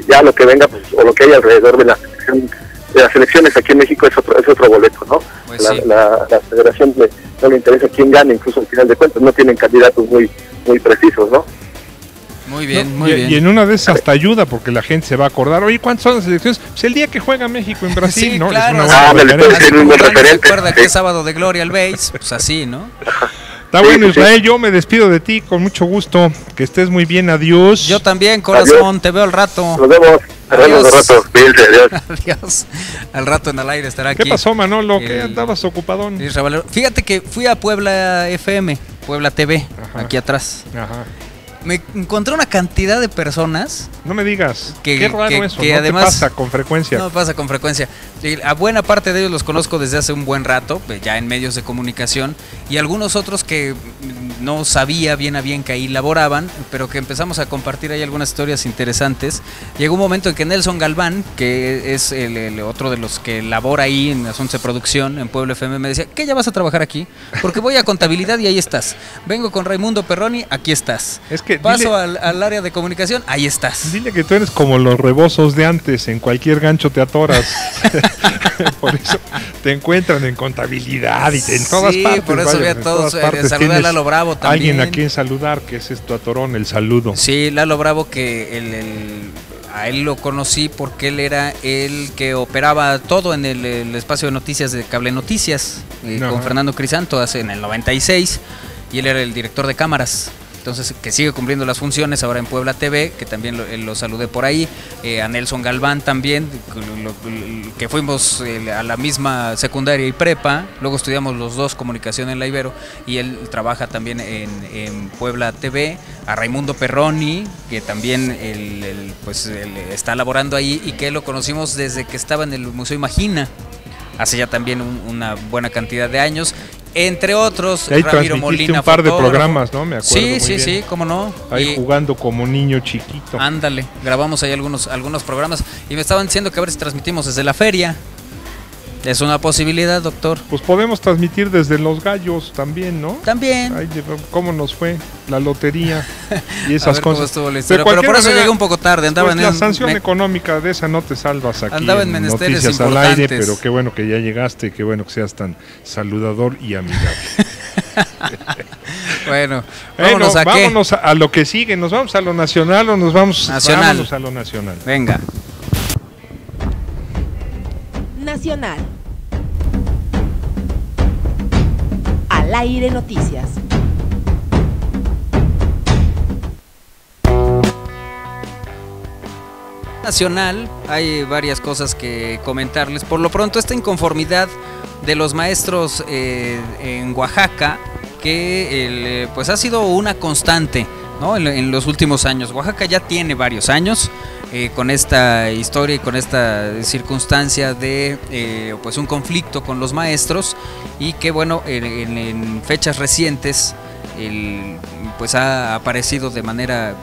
ya lo que venga, pues, o lo que hay alrededor de las elecciones aquí en México es otro boleto, ¿no? Pues sí. La federación no le interesa quién gane, incluso al final de cuentas no tienen candidatos muy precisos, ¿no? Muy bien, No, muy y, bien. y en una de esas hasta ayuda, porque la gente se va a acordar, oye, ¿cuántas son las elecciones? Pues el día que juega México en Brasil, Sí, ¿no? claro. Es una buena Ándale, pues, referencia. sí, un buen ¿Se referente. acuerda que Sí. es sábado de gloria al base? Pues así, ¿no? Está bueno, Israel, yo me despido de ti con mucho gusto. Que estés muy bien, adiós. Yo también, corazón, te veo al rato. Nos vemos al rato. Cuídense, adiós. Adiós. Al rato en el aire estará aquí. ¿Qué pasó, Manolo? ¿Qué El- andabas ocupadón? Israel Valero. Fíjate que fui a Puebla FM, Puebla TV, Ajá. aquí atrás. Ajá. Me encontré una cantidad de personas. No me digas. Que- Qué raro que- eso, que ¿no? además- ¿Qué pasa con frecuencia? No pasa con frecuencia. A buena parte de ellos los conozco desde hace un buen rato, ya en medios de comunicación, y algunos otros que no sabía bien a bien que ahí laboraban, pero que empezamos a compartir ahí algunas historias interesantes. Llegó un momento en que Nelson Galván, que es el otro de los que labora ahí en asuntos de producción en Puebla FM, me decía, ¿qué ya vas a trabajar aquí? Porque voy a contabilidad y ahí estás. Vengo con Raimundo Perroni, aquí estás. Es que Paso al área de comunicación, ahí estás. Dile que tú eres como los rebozos de antes, en cualquier gancho te atoras. Por eso te encuentran en contabilidad y en todas Sí, partes. por eso vaya, vi a en todos, todas partes saludé a tienes Lalo Bravo también. alguien a quien saludar, que ese es tu atorón, el saludo. Sí, Lalo Bravo, que a él lo conocí porque él era el que operaba todo en el espacio de noticias de Cable Noticias, Ajá. con Fernando Crisanto en el 96, y él era el director de cámaras. Entonces, que sigue cumpliendo las funciones ahora en Puebla TV, que también lo saludé por ahí. A Nelson Galván también, que fuimos a la misma secundaria y prepa. Luego estudiamos los dos comunicación en la Ibero, y él trabaja también en Puebla TV. A Raimundo Perroni, que también él está laborando ahí, y que lo conocimos desde que estaba en el Museo Imagina, hace ya también una buena cantidad de años. Entre otros, Y ahí Ramiro transmitiste Molina, un par de fotógrafo. programas, ¿no? Me acuerdo muy Sí, bien. cómo no. Ahí Y- jugando como niño chiquito. Ándale, grabamos ahí algunos programas, y me estaban diciendo que a ver si transmitimos desde la feria. Es una posibilidad, doctor. Pues podemos transmitir desde Los Gallos también, ¿no? También. Ay, ¿cómo nos fue? La lotería y A esas ver cómo cosas. estuvo la De historia. Pero cualquier por eso manera, llegué un poco tarde. Andaba pues en la sanción me- económica de esa no te salvas aquí Andaba en menesteres Noticias al Aire, importantes. pero qué bueno que ya llegaste, qué bueno que seas tan saludador y amigable. Bueno, Bueno, vámonos a qué. vámonos a lo que sigue. ¿Nos vamos a lo nacional o nos vamos Nacional. vámonos a lo nacional? Venga. Nacional. Al aire noticias. Nacional, hay varias cosas que comentarles. Por lo pronto, esta inconformidad de los maestros en Oaxaca, que pues ha sido una constante, ¿no? En los últimos años. Oaxaca ya tiene varios años con esta historia y con esta circunstancia de pues un conflicto con los maestros, y que bueno, en fechas recientes pues ha aparecido de manera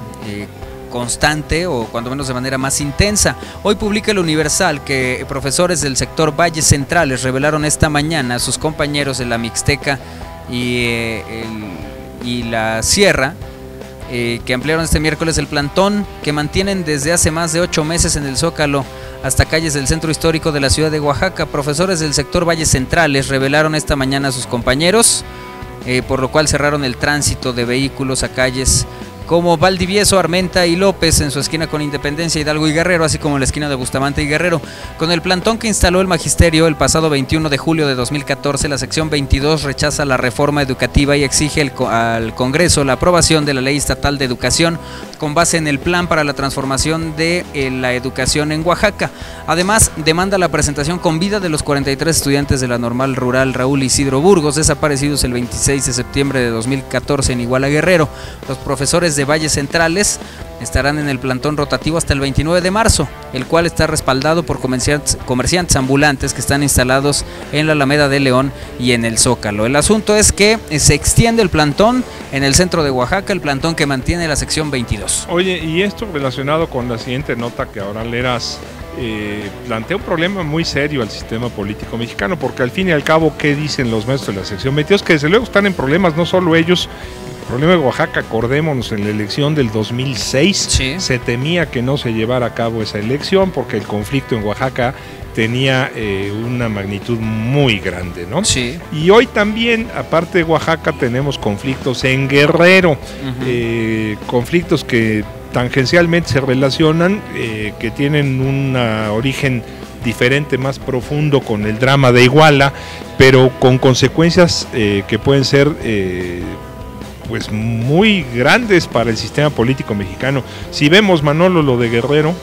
constante o cuando menos de manera más intensa. Hoy publica el Universal que profesores del sector Valles Centrales revelaron esta mañana a sus compañeros de la Mixteca y la Sierra que ampliaron este miércoles el plantón que mantienen desde hace más de 8 meses en el Zócalo hasta calles del centro histórico de la ciudad de Oaxaca. Profesores del sector Valles Centrales revelaron esta mañana a sus compañeros, por lo cual cerraron el tránsito de vehículos a calles como Valdivieso, Armenta y López en su esquina con Independencia, Hidalgo y Guerrero, así como en la esquina de Bustamante y Guerrero. Con el plantón que instaló el magisterio el pasado 21 de julio de 2014, la sección 22 rechaza la reforma educativa y exige al Congreso la aprobación de la Ley Estatal de Educación con base en el Plan para la Transformación de la Educación en Oaxaca. Además, demanda la presentación con vida de los 43 estudiantes de la Normal Rural Raúl Isidro Burgos, desaparecidos el 26 de septiembre de 2014 en Iguala, Guerrero. Los profesores de Valles Centrales estarán en el plantón rotativo hasta el 29 de marzo, el cual está respaldado por comerciantes ambulantes que están instalados en la Alameda de León y en el Zócalo. El asunto es que se extiende el plantón en el centro de Oaxaca, el plantón que mantiene la sección 22. Oye, y esto relacionado con la siguiente nota que ahora leerás, plantea un problema muy serio al sistema político mexicano, porque al fin y al cabo, ¿qué dicen los maestros de la sección 22? Que desde luego están en problemas, no solo ellos. El problema de Oaxaca, acordémonos, en la elección del 2006, sí, se temía que no se llevara a cabo esa elección porque el conflicto en Oaxaca tenía una magnitud muy grande, ¿no? Sí. Y hoy también, aparte de Oaxaca, tenemos conflictos en Guerrero, conflictos que tangencialmente se relacionan, que tienen un origen diferente, más profundo con el drama de Iguala, pero con consecuencias que pueden ser pues muy grandes para el sistema político mexicano. Si vemos, Manolo, lo de Guerrero,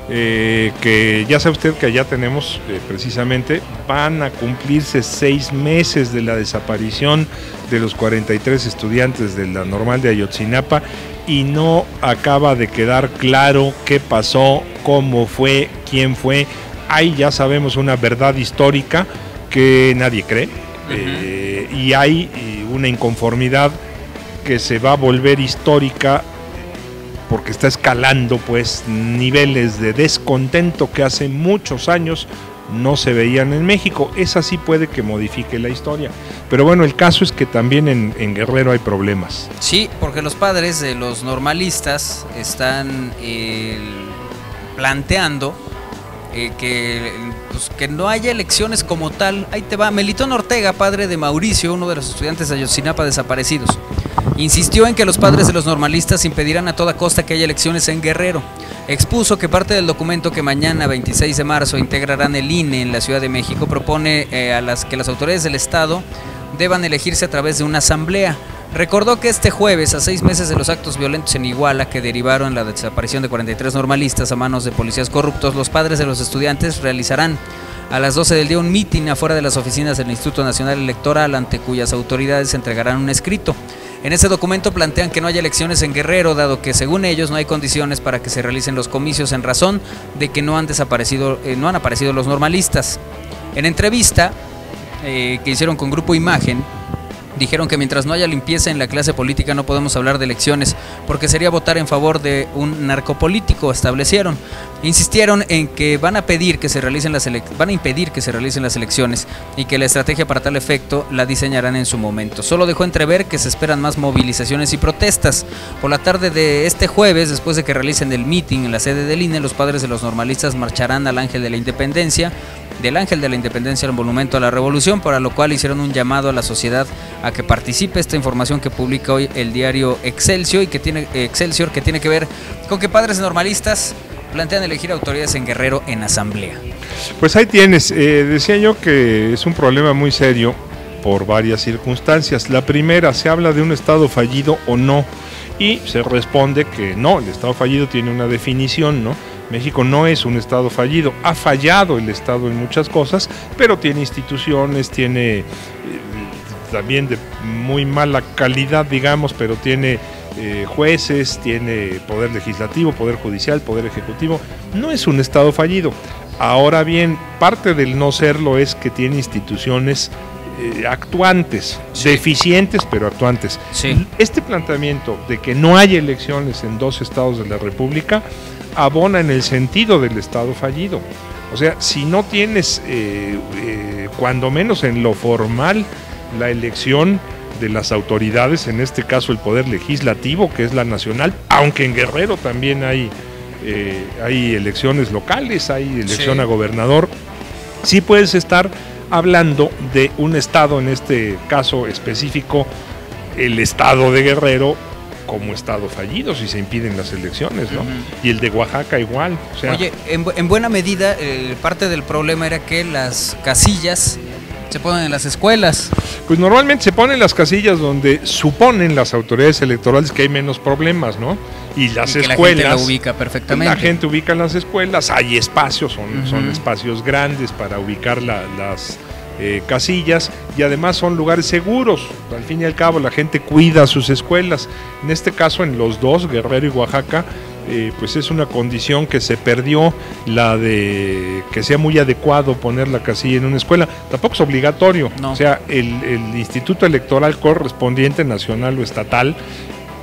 que ya sabe usted que allá tenemos precisamente, van a cumplirse 6 meses de la desaparición de los 43 estudiantes de la Normal de Ayotzinapa y no acaba de quedar claro qué pasó, cómo fue, quién fue. Ahí ya sabemos una verdad histórica que nadie cree, y hay una inconformidad que se va a volver histórica porque está escalando pues niveles de descontento que hace muchos años no se veían en México. Esa sí puede que modifique la historia, pero bueno, el caso es que también en Guerrero hay problemas. Sí, porque los padres de los normalistas están planteando que no haya elecciones como tal. Ahí te va. Melitón Ortega, padre de Mauricio, uno de los estudiantes de Ayotzinapa desaparecidos, insistió en que los padres de los normalistas impedirán a toda costa que haya elecciones en Guerrero. Expuso que parte del documento que mañana, 26 de marzo, integrarán el INE en la Ciudad de México propone que las autoridades del Estado deban elegirse a través de una asamblea. Recordó que este jueves, a 6 meses de los actos violentos en Iguala que derivaron en la desaparición de 43 normalistas a manos de policías corruptos, los padres de los estudiantes realizarán a las 12 del día un mitin afuera de las oficinas del Instituto Nacional Electoral, ante cuyas autoridades entregarán un escrito. En ese documento plantean que no haya elecciones en Guerrero, dado que según ellos no hay condiciones para que se realicen los comicios en razón de que no han aparecido los normalistas. En entrevista que hicieron con Grupo Imagen, dijeron que mientras no haya limpieza en la clase política no podemos hablar de elecciones, porque sería votar en favor de un narcopolítico, establecieron. Insistieron en que van a impedir que se realicen las elecciones y que la estrategia para tal efecto la diseñarán en su momento. Solo dejó entrever que se esperan más movilizaciones y protestas. Por la tarde de este jueves, después de que realicen el meeting en la sede del INE, los padres de los normalistas marcharán al Ángel de la Independencia al Monumento a la Revolución, para lo cual hicieron un llamado a la sociedad a que participe. Esta información que publica hoy el diario Excelsior, que tiene que ver con que padres normalistas plantean elegir autoridades en Guerrero en asamblea. Pues ahí tienes, decía yo que es un problema muy serio por varias circunstancias. La primera, se habla de un estado fallido o no, y se responde que no, el estado fallido tiene una definición, ¿no? México no es un estado fallido, ha fallado el estado en muchas cosas, pero tiene instituciones, tiene también de muy mala calidad, digamos, pero tiene jueces, tiene poder legislativo, poder judicial, poder ejecutivo. No es un estado fallido. Ahora bien, parte del no serlo es que tiene instituciones actuantes, deficientes pero actuantes. Sí. Este planteamiento de que no hay elecciones en 2 estados de la República abona en el sentido del estado fallido. O sea, si no tienes, cuando menos en lo formal, la elección de las autoridades, en este caso el Poder Legislativo, que es la nacional, aunque en Guerrero también hay elecciones locales, hay elección a gobernador, sí puedes estar hablando de un estado, en este caso específico, el estado de Guerrero, como estado fallido si se impiden las elecciones, ¿no? Y el de Oaxaca igual. O sea, oye, en buena medida, parte del problema era que las casillas se ponen en las escuelas. Pues normalmente se ponen las casillas donde suponen las autoridades electorales que hay menos problemas, ¿no? Y las escuelas, la gente lo ubica perfectamente. La gente ubica las escuelas, hay espacios, son espacios grandes para ubicar las casillas, y además son lugares seguros. Al fin y al cabo la gente cuida sus escuelas. En este caso, en los dos, Guerrero y Oaxaca, pues es una condición que se perdió, la de que sea muy adecuado poner la casilla en una escuela. Tampoco es obligatorio, no. O sea, el instituto electoral correspondiente, nacional o estatal,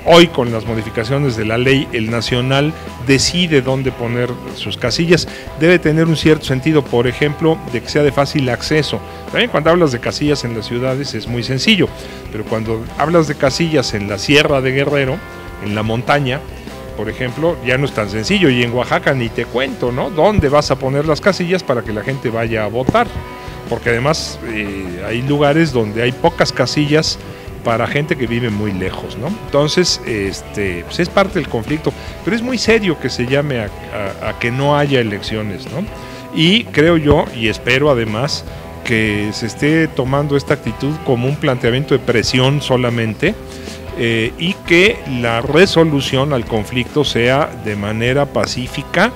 hoy con las modificaciones de la ley, el nacional decide dónde poner sus casillas. Debe tener un cierto sentido, por ejemplo, de que sea de fácil acceso. También cuando hablas de casillas en las ciudades es muy sencillo, pero cuando hablas de casillas en la Sierra de Guerrero, en la montaña, por ejemplo, ya no es tan sencillo, y en Oaxaca ni te cuento, ¿no? ¿Dónde vas a poner las casillas para que la gente vaya a votar? Porque además hay lugares donde hay pocas casillas para gente que vive muy lejos, ¿no? Entonces, pues es parte del conflicto, pero es muy serio que se llame a que no haya elecciones, ¿no? Y creo yo, y espero además, que se esté tomando esta actitud como un planteamiento de presión solamente, y que la resolución al conflicto sea de manera pacífica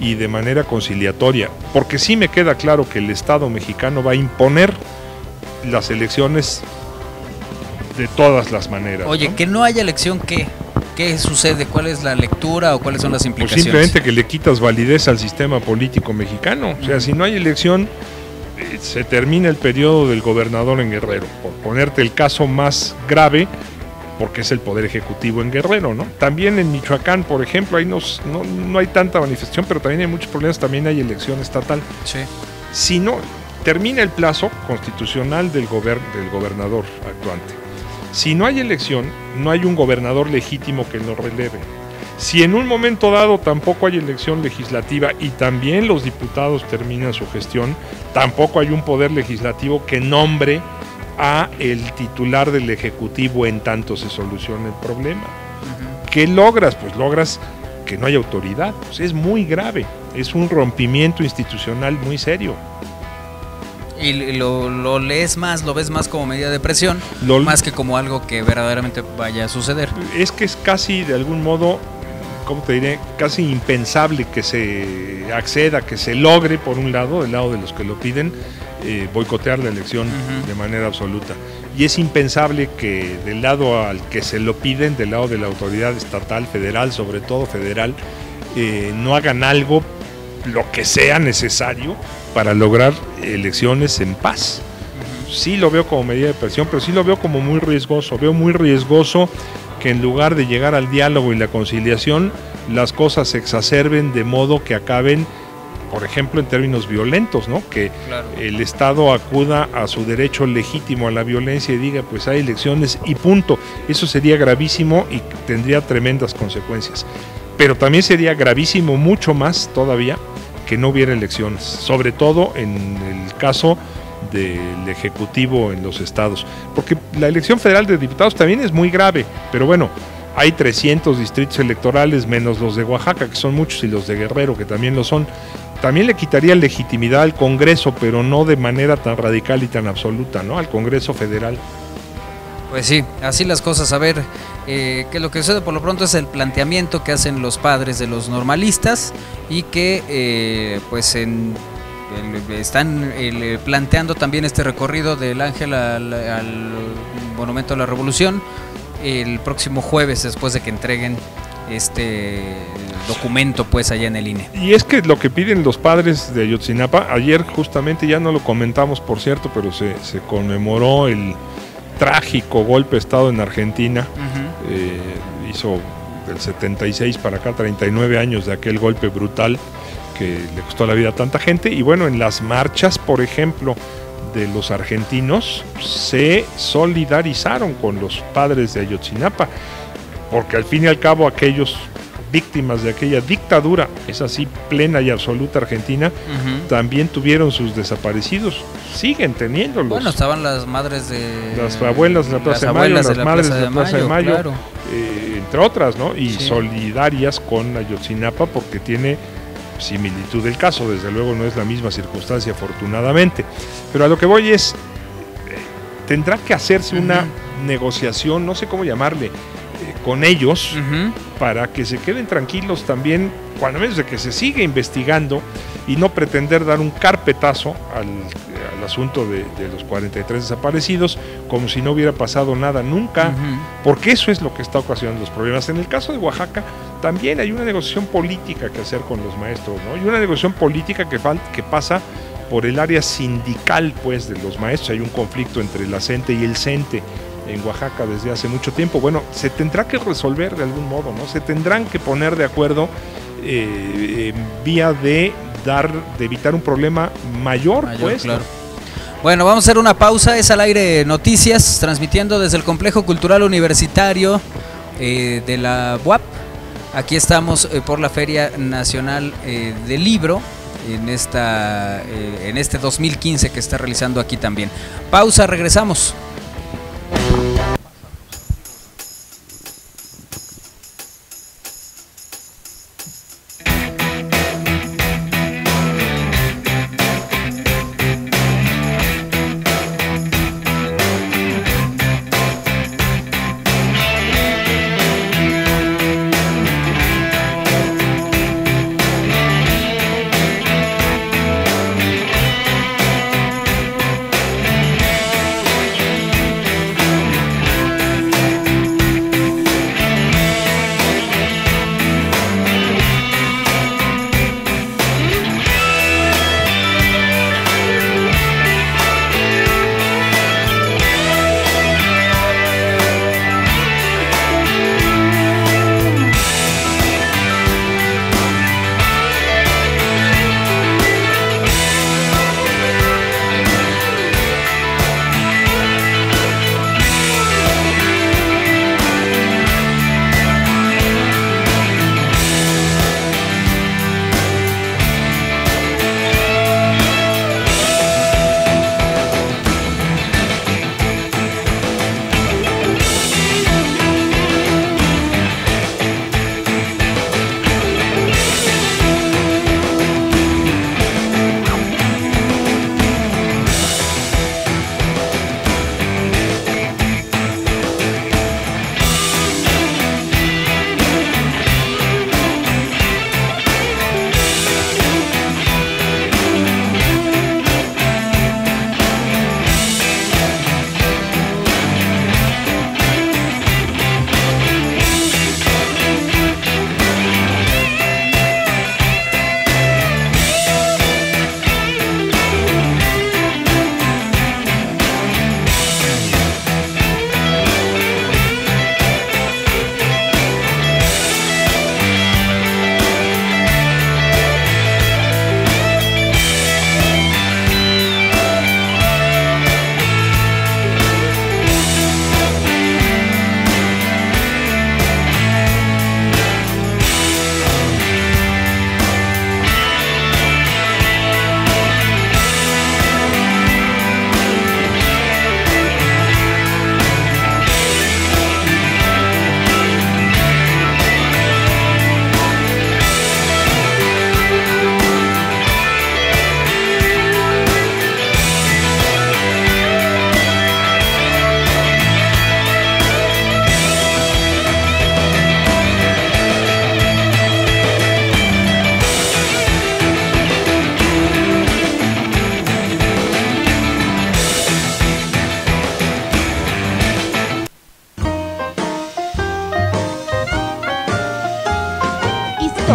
y de manera conciliatoria, porque sí me queda claro que el Estado mexicano va a imponer las elecciones de todas las maneras. Oye, ¿no? Que no haya elección, ¿qué sucede? ¿Cuál es la lectura o cuáles son las implicaciones? Pues simplemente que le quitas validez al sistema político mexicano. O sea, si no hay elección, se termina el periodo del gobernador en Guerrero, por ponerte el caso más grave, porque es el poder ejecutivo en Guerrero, ¿no? También en Michoacán, por ejemplo, ahí no hay tanta manifestación, pero también hay muchos problemas, también hay elección estatal. Sí. Si no, termina el plazo constitucional del gobernador actuante. Si no hay elección, no hay un gobernador legítimo que lo releve. Si en un momento dado tampoco hay elección legislativa y también los diputados terminan su gestión, tampoco hay un poder legislativo que nombre a el titular del Ejecutivo en tanto se solucione el problema. ¿Qué logras? Pues logras que no haya autoridad. Pues es muy grave, es un rompimiento institucional muy serio. Y lo lees más, lo ves más como medida de presión, más que como algo que verdaderamente vaya a suceder. Es que es casi, de algún modo, ¿cómo te diré? Casi impensable que se acceda, que se logre, por un lado, del lado de los que lo piden, boicotear la elección de manera absoluta. Y es impensable que del lado al que se lo piden, del lado de la autoridad estatal, federal, sobre todo federal, no hagan algo, lo que sea necesario, para lograr elecciones en paz. Sí lo veo como medida de presión, pero sí lo veo como muy riesgoso. Veo muy riesgoso que en lugar de llegar al diálogo y la conciliación, las cosas se exacerben de modo que acaben, por ejemplo, en términos violentos, ¿no? Que claro, el Estado acuda a su derecho legítimo a la violencia y diga, pues hay elecciones y punto. Eso sería gravísimo y tendría tremendas consecuencias. Pero también sería gravísimo, mucho más todavía, que no hubiera elecciones, sobre todo en el caso del Ejecutivo en los estados, porque la elección federal de diputados también es muy grave, pero bueno, hay 300 distritos electorales menos los de Oaxaca, que son muchos, y los de Guerrero, que también lo son. También le quitaría legitimidad al Congreso, pero no de manera tan radical y tan absoluta, ¿no? Al Congreso federal. Pues sí, así las cosas. A ver, que lo que sucede por lo pronto es el planteamiento que hacen los padres de los normalistas y que pues están planteando también este recorrido del Ángel al Monumento a la Revolución el próximo jueves, después de que entreguen documento pues allá en el INE. Y es que lo que piden los padres de Ayotzinapa, ayer justamente, ya no lo comentamos por cierto, pero se conmemoró el trágico golpe de Estado en Argentina. Hizo del 76 para acá 39 años de aquel golpe brutal que le costó la vida a tanta gente. Y bueno, en las marchas, por ejemplo, de los argentinos, se solidarizaron con los padres de Ayotzinapa, porque al fin y al cabo aquellos víctimas de aquella dictadura, es así, plena y absoluta Argentina, también tuvieron sus desaparecidos, siguen teniéndolos. Bueno, estaban las madres de... Las abuelas de la Plaza de Mayo, las madres de la Plaza de Mayo, claro. Entre otras, ¿no? Y sí, solidarias con Ayotzinapa porque tiene similitud el caso, desde luego no es la misma circunstancia afortunadamente, pero a lo que voy es, tendrá que hacerse una negociación, no sé cómo llamarle, con ellos, para que se queden tranquilos también, cuando menos de que se siga investigando y no pretender dar un carpetazo al asunto de los 43 desaparecidos como si no hubiera pasado nada nunca, porque eso es lo que está ocasionando los problemas. En el caso de Oaxaca también hay una negociación política que hacer con los maestros, ¿no? Y una negociación política que pasa por el área sindical pues de los maestros. Hay un conflicto entre la CENTE y el CENTE en Oaxaca desde hace mucho tiempo. Bueno, se tendrá que resolver de algún modo, ¿no? Se tendrán que poner de acuerdo en vía de evitar un problema mayor pues. Claro. Bueno, vamos a hacer una pausa, es Al Aire Noticias, transmitiendo desde el Complejo Cultural Universitario de la UAP. Aquí estamos por la Feria Nacional del Libro, en este 2015 que está realizando aquí también. Pausa, regresamos.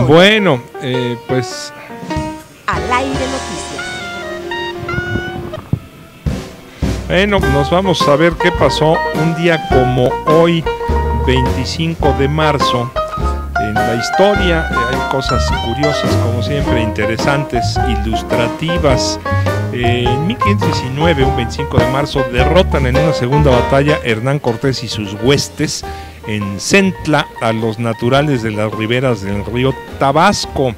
Bueno, pues... Al aire noticias. Bueno, nos vamos a ver qué pasó un día como hoy, 25 de marzo. En la historia hay cosas curiosas, como siempre, interesantes, ilustrativas. En 1519, un 25 de marzo, derrotan en una segunda batalla Hernán Cortés y sus huestes en Centla a los naturales de las riberas del río Tabasco.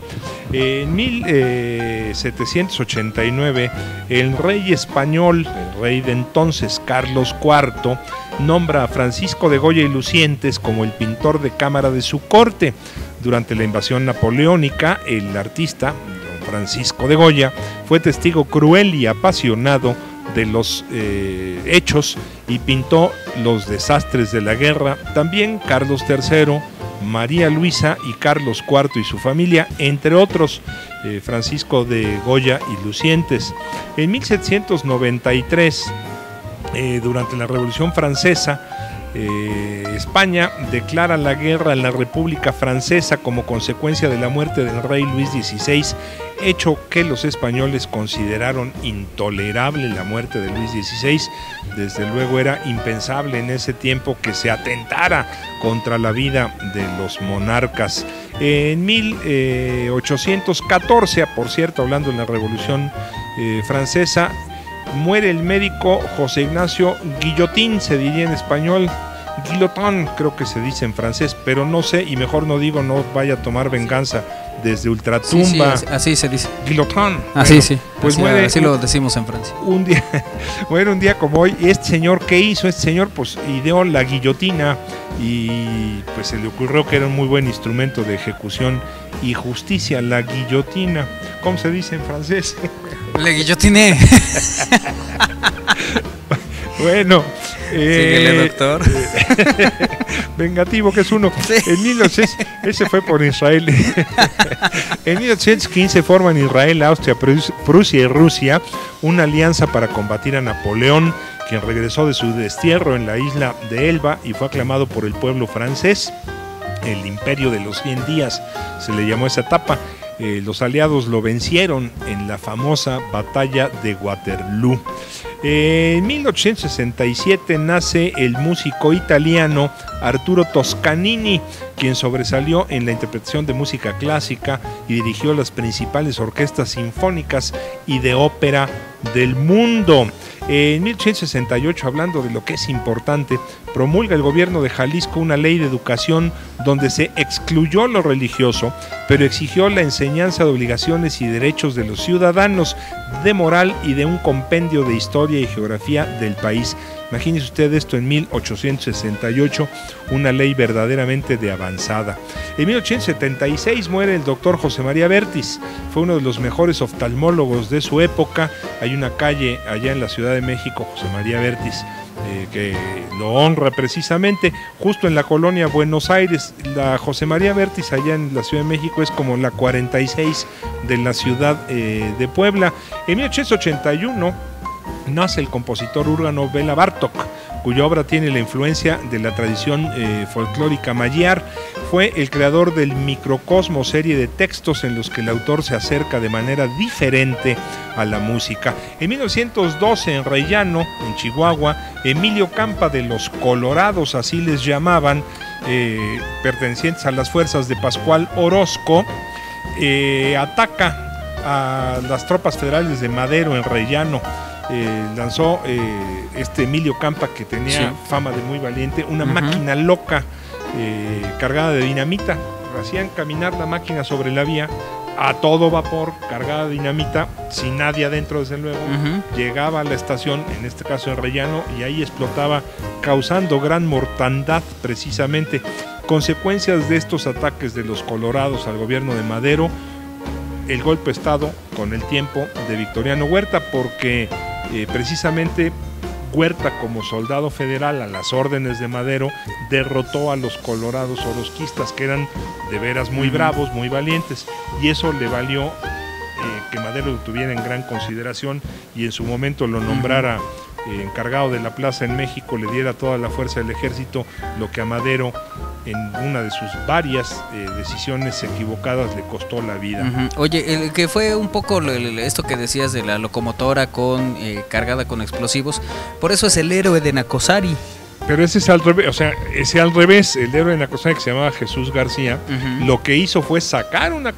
En 1789, el rey español, el rey de entonces, Carlos IV, nombra a Francisco de Goya y Lucientes como el pintor de cámara de su corte. Durante la invasión napoleónica, el artista, don Francisco de Goya, fue testigo cruel y apasionado de los hechos y pintó los desastres de la guerra. También Carlos III, María Luisa y Carlos IV y su familia, entre otros, Francisco de Goya y Lucientes. En 1793, durante la Revolución Francesa, España declara la guerra a la República Francesa como consecuencia de la muerte del rey Luis XVI, hecho que los españoles consideraron intolerable. La muerte de Luis XVI, desde luego, era impensable en ese tiempo que se atentara contra la vida de los monarcas. En 1814, por cierto, hablando de la Revolución Francesa, muere el médico José Ignacio Guillotín, se diría en español, Guillotin, creo que se dice en francés, pero no sé, y mejor no digo, no vaya a tomar venganza desde Ultratumba. Sí, así se dice. Guillotin. Así, bueno, sí. Pues así, muere, así lo decimos en Francia. Muere un día como hoy. Este señor, ¿qué hizo? Este señor, pues, ideó la guillotina y pues se le ocurrió que era un muy buen instrumento de ejecución y justicia, la guillotina. ¿Cómo se dice en francés? Le guillotiné. Bueno, síguele, doctor. Vengativo que es uno. Sí. Ese fue por Israel. En 1815 forman Israel, Austria, Prusia y Rusia una alianza para combatir a Napoleón, quien regresó de su destierro en la isla de Elba y fue aclamado por el pueblo francés. El imperio de los 100 días se le llamó esa etapa. Los aliados lo vencieron en la famosa batalla de Waterloo. En 1867 nace el músico italiano Arturo Toscanini, quien sobresalió en la interpretación de música clásica y dirigió las principales orquestas sinfónicas y de ópera del mundo. En 1868, hablando de lo que es importante, promulga el gobierno de Jalisco una ley de educación donde se excluyó lo religioso, pero exigió la enseñanza de obligaciones y derechos de los ciudadanos, de moral y de un compendio de historia y geografía del país. Imagínese usted esto en 1868, una ley verdaderamente de avanzada. En 1876 muere el doctor José María Vértiz, fue uno de los mejores oftalmólogos de su época. Hay una calle allá en la Ciudad de México, José María Vértiz, que lo honra precisamente, justo en la colonia Buenos Aires. La José María Vértiz allá en la Ciudad de México es como la 46 de la ciudad de Puebla. En 1881 nace el compositor húngaro Béla Bartók, cuya obra tiene la influencia de la tradición folclórica magyar. Fue el creador del Microcosmos, serie de textos en los que el autor se acerca de manera diferente a la música. En 1912, en Rellano, en Chihuahua, Emilio Campa de los Colorados, así les llamaban, pertenecientes a las fuerzas de Pascual Orozco, ataca a las tropas federales de Madero en Rellano. Lanzó este Emilio Campa, que tenía fama de muy valiente, una máquina loca cargada de dinamita. Hacían caminar la máquina sobre la vía a todo vapor, cargada de dinamita, sin nadie adentro, desde luego. Llegaba a la estación, en este caso en Rellano, y ahí explotaba, causando gran mortandad precisamente. Consecuencias de estos ataques de los colorados al gobierno de Madero: el golpe de Estado con el tiempo de Victoriano Huerta, porque precisamente Huerta, como soldado federal a las órdenes de Madero, derrotó a los colorados orozquistas, que eran de veras muy bravos, muy valientes, y eso le valió que Madero lo tuviera en gran consideración y en su momento lo nombrara encargado de la plaza en México, le diera toda la fuerza del ejército, lo que a Madero en una de sus varias decisiones equivocadas le costó la vida. Oye, el que fue un poco esto que decías de la locomotora cargada con explosivos, por eso es el héroe de Nacosari. Pero ese es al revés, o sea, ese al revés, el héroe de Nacosari, que se llamaba Jesús García, lo que hizo fue sacar una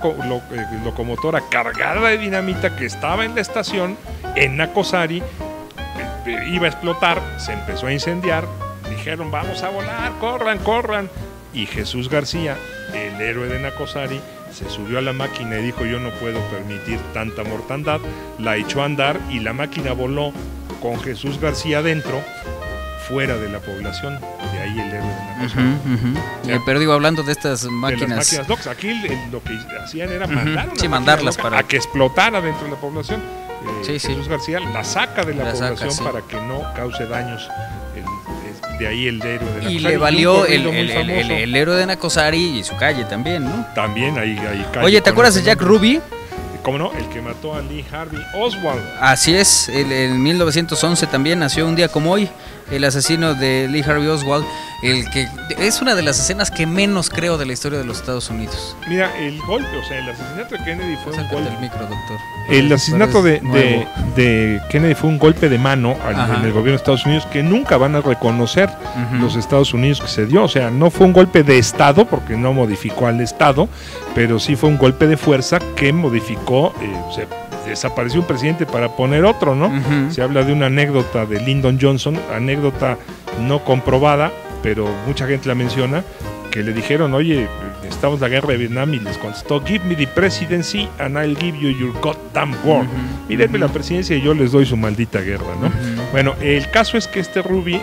locomotora cargada de dinamita que estaba en la estación en Nacosari, iba a explotar, se empezó a incendiar, dijeron vamos a volar, corran, y Jesús García, el héroe de Nacosari, se subió a la máquina y dijo yo no puedo permitir tanta mortandad, la echó a andar y la máquina voló con Jesús García adentro, fuera de la población, de ahí el héroe de Nacosari. Pero digo, hablando de estas máquinas... De las máquinas locas, aquí lo que hacían era mandar una mandarlas loca para a que explotara dentro de la población. Jesús García la saca de la población saca, para que no cause daños. De ahí el héroe de Nacosari. Y le valió el héroe de Nacosari y su calle también, ¿no? También hay calle. Oye, ¿te acuerdas de Jack Ruby? ¿Cómo no? El que mató a Lee Harvey Oswald. Así es, en 1911 también nació un día como hoy, el asesino de Lee Harvey Oswald, el que es una de las escenas que menos creo de la historia de los Estados Unidos. Mira, el golpe, o sea, el asesinato de Kennedy fue un golpe. El micro, doctor. El asesinato de Kennedy fue un golpe de mano en el gobierno de Estados Unidos que nunca van a reconocer los Estados Unidos que se dio. O sea, no fue un golpe de Estado porque no modificó al Estado, pero sí fue un golpe de fuerza que modificó, desapareció un presidente para poner otro, ¿no? Se habla de una anécdota de Lyndon Johnson, anécdota no comprobada, pero mucha gente la menciona, que le dijeron, oye, necesitamos la guerra de Vietnam, y les contestó, give me the presidency and I'll give you your goddamn war. Mírenme la presidencia y yo les doy su maldita guerra, ¿no? Bueno, el caso es que este Ruby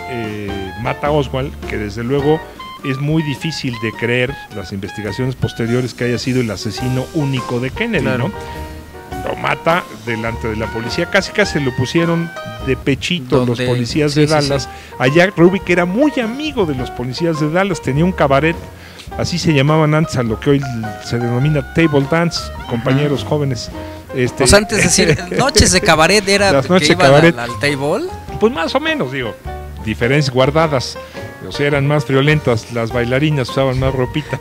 mata a Oswald, que desde luego es muy difícil de creer, las investigaciones posteriores, que haya sido el asesino único de Kennedy, ¿no? Lo mata delante de la policía, casi lo pusieron de pechito los policías de Dallas. A Jack Ruby, que era muy amigo de los policías de Dallas, tenía un cabaret, así se llamaban antes a lo que hoy se denomina table dance, compañeros jóvenes. Pues antes de decir noches de cabaret era las noches que iban cabaret, al table. Pues más o menos, digo, diferencias guardadas. O sea, eran más violentas, las bailarinas usaban más ropita.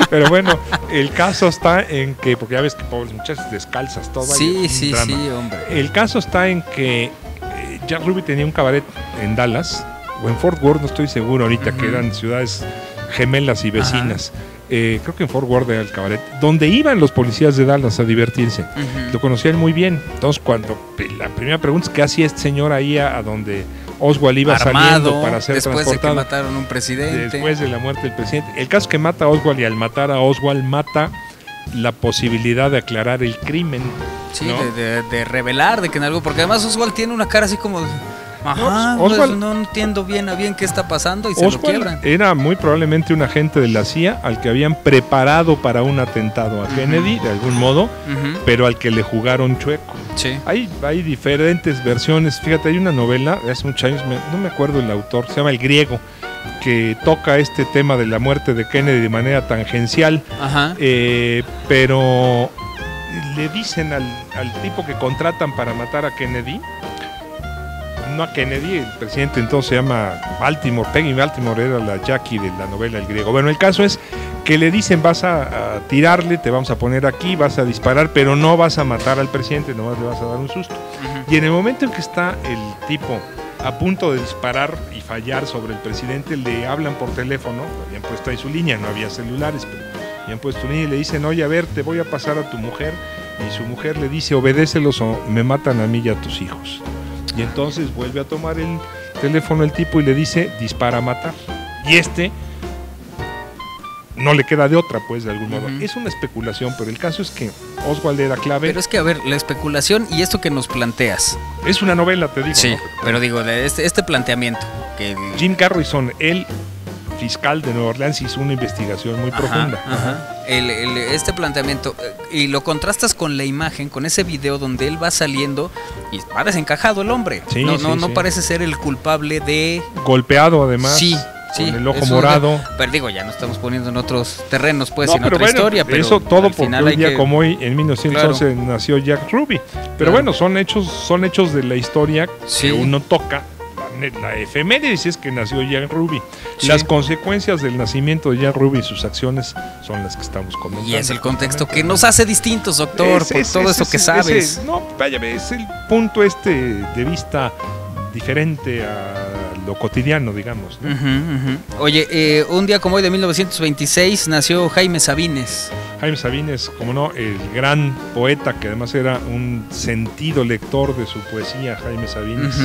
Pero bueno, el caso está en que, porque ya ves que pobres muchachas descalzas, todo. Sí, hombre. El caso está en que Jack Ruby tenía un cabaret en Dallas, o en Fort Worth, no estoy seguro ahorita, que eran ciudades gemelas y vecinas. Creo que en Fort Worth era el cabaret, donde iban los policías de Dallas a divertirse. Lo conocían muy bien. Entonces, cuando la primera pregunta es, ¿qué hacía este señor ahí a donde Oswald iba saliendo para ser después transportado? De que mataron un presidente. Después de la muerte del presidente. El caso es que mata a Oswald, y al matar a Oswald mata la posibilidad de aclarar el crimen. Sí, ¿no? de revelar, de que en algo, porque además Oswald tiene una cara así como... Ajá, no, Oswald, no entiendo bien qué está pasando, y Oswald se lo quiebran. Era muy probablemente un agente de la CIA al que habían preparado para un atentado a Kennedy, de algún modo, pero al que le jugaron chueco. Sí. Hay diferentes versiones. Fíjate, hay una novela de hace muchos años, no me acuerdo el autor, se llama El Griego, que toca este tema de la muerte de Kennedy de manera tangencial, pero le dicen al tipo que contratan para matar a Kennedy, no a Kennedy, el presidente entonces se llama Baltimore, Peggy Baltimore era la Jackie de la novela El Griego. Bueno, el caso es que le dicen, vas a tirarle, te vamos a poner aquí, vas a disparar, pero no vas a matar al presidente, nomás le vas a dar un susto. Y en el momento en que está el tipo a punto de disparar y fallar sobre el presidente, le hablan por teléfono, habían puesto ahí su línea, no había celulares, pero habían puesto su línea y le dicen, oye, a ver, te voy a pasar a tu mujer, y su mujer le dice, obedécelos o me matan a mí y a tus hijos. Y entonces vuelve a tomar el teléfono el tipo y le dice, dispara a matar. Y no le queda de otra, pues, de algún modo. Es una especulación, pero el caso es que Oswald era clave. Pero es que, a ver, la especulación y esto que nos planteas. Es una novela, te digo. Sí, ¿no? pero digo, de este planteamiento. Que Jim Garrison, el fiscal de Nueva Orleans, hizo una investigación muy profunda. Este planteamiento, y lo contrastas con la imagen, con ese video donde él va saliendo y parece encajado el hombre. Sí, no parece ser el culpable de... Golpeado, además. Sí, con el ojo morado. Pero digo, ya no estamos poniendo en otros terrenos, pues, no, en otra historia. Pero eso todo porque un día que... como hoy, en 1911, nació Jack Ruby. Pero bueno, son hechos de la historia que uno toca, la efeméride es que nació Jean Ruby. Sí. Las consecuencias del nacimiento de Jean Ruby y sus acciones son las que estamos comentando. Y es el contexto que nos hace distintos, doctor, por todo eso que sabes. No, vaya, es el punto de vista diferente a lo cotidiano, digamos, ¿no? Oye, un día como hoy de 1926 nació Jaime Sabines. Jaime Sabines, como no, el gran poeta que además era un sentido lector de su poesía, Jaime Sabines.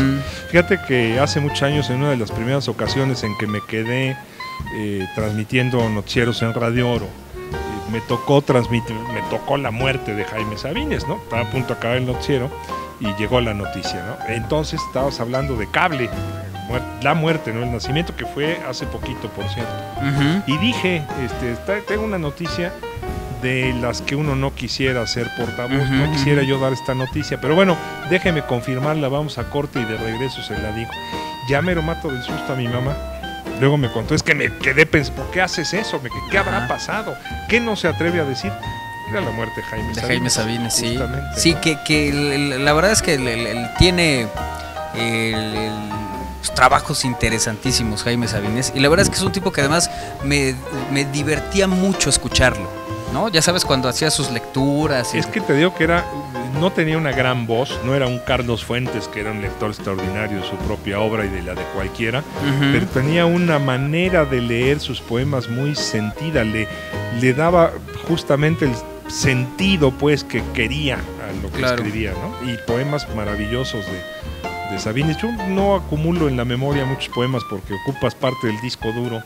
Fíjate que hace muchos años, en una de las primeras ocasiones en que me quedé transmitiendo noticieros en Radio Oro, me tocó la muerte de Jaime Sabines, ¿no? Estaba a punto de acabar el noticiero y llegó la noticia, ¿no? Entonces estabas hablando de cable, la muerte, ¿no? El nacimiento, que fue hace poquito, por cierto. Y dije, tengo una noticia de las que uno no quisiera ser portavoz, no quisiera yo dar esta noticia, pero bueno, déjeme confirmarla, vamos a corte y de regreso se la digo. Ya me lo mato del susto a mi mamá. Luego me contó, es que me quedé pensando, ¿por qué haces eso? ¿Qué habrá pasado? ¿Qué no se atreve a decir? Era la muerte de Jaime Sabines. Jaime Sabines, sí. Sí, que la verdad es que él tiene trabajos interesantísimos, Jaime Sabines, y la verdad es que es un tipo que además me divertía mucho escucharlo, ¿no? Ya sabes, cuando hacía sus lecturas. Es que te digo que no tenía una gran voz, no era un Carlos Fuentes, que era un lector extraordinario de su propia obra y de la de cualquiera, pero tenía una manera de leer sus poemas muy sentida, le daba justamente el sentido, pues, que quería a lo que escribía, ¿no? Y poemas maravillosos de Sabines. Yo no acumulo en la memoria muchos poemas porque ocupas parte del disco duro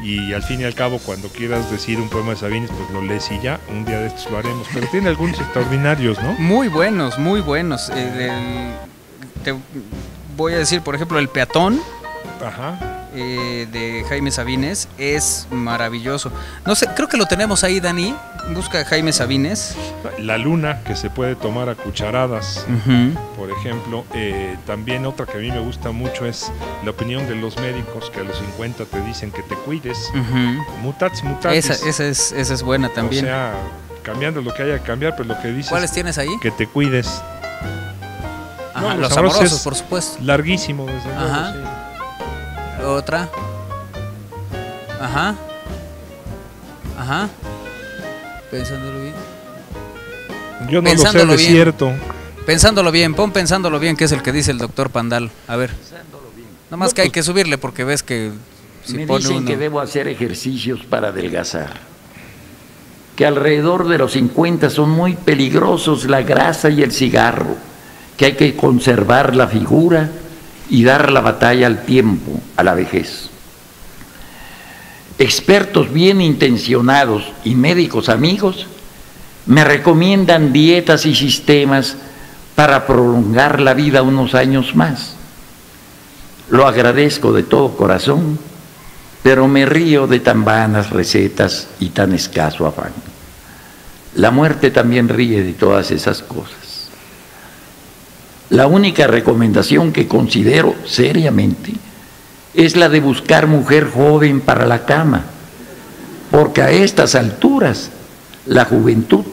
y al fin y al cabo, cuando quieras decir un poema de Sabines, pues lo lees y ya, un día de estos lo haremos, pero tiene algunos extraordinarios, ¿no? Muy buenos, muy buenos. Te voy a decir, por ejemplo, El Peatón. De Jaime Sabines es maravilloso. No sé, creo que lo tenemos ahí, Dani. Busca Jaime Sabines. La luna, que se puede tomar a cucharadas, por ejemplo. También otra que a mí me gusta mucho es La opinión de los médicos, que a los 50 te dicen que te cuides. Mutatis mutatis. Esa es buena también. O sea, cambiando lo que haya que cambiar, pero lo que dices. ¿Cuáles tienes ahí? Que te cuides. Ajá, los amorosos, por supuesto. Larguísimo, desde luego, sí. Otra. Pensándolo bien. Yo no lo sé de cierto. Pensándolo bien, pon Pensándolo bien, que es el que dice el doctor Pandal. A ver. Nomás que hay que subirle porque ves que si me pone dicen que debo hacer ejercicios para adelgazar. Que alrededor de los 50 son muy peligrosos la grasa y el cigarro. Que hay que conservar la figura y dar la batalla al tiempo, a la vejez. Expertos bien intencionados y médicos amigos me recomiendan dietas y sistemas para prolongar la vida unos años más. Lo agradezco de todo corazón, pero me río de tan vanas recetas y tan escaso afán. La muerte también ríe de todas esas cosas. La única recomendación que considero seriamente es la de buscar mujer joven para la cama, porque a estas alturas la juventud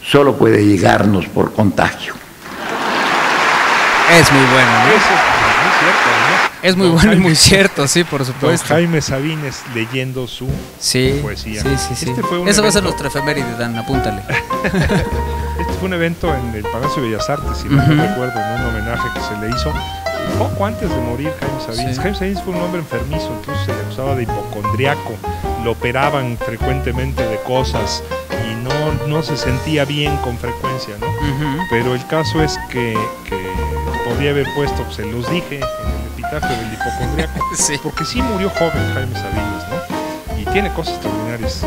solo puede llegarnos por contagio. Es muy bueno, ¿no? Eso es muy cierto, ¿no? Es muy bueno y muy cierto, sí, por supuesto. Don Jaime Sabines leyendo su poesía. Sí. Eso va a ser nuestra efeméride, Dan, apúntale. Este fue un evento en el Palacio de Bellas Artes, si no me recuerdo, en un homenaje que se le hizo poco antes de morir Jaime Sabines. Jaime Sabines fue un hombre enfermizo, entonces se le acusaba de hipocondriaco, lo operaban frecuentemente de cosas y no se sentía bien con frecuencia, ¿no? Pero el caso es que podría haber puesto, se los dije en el epitafio del hipocondriaco, porque sí murió joven Jaime Sabines, ¿no? Y tiene cosas extraordinarias.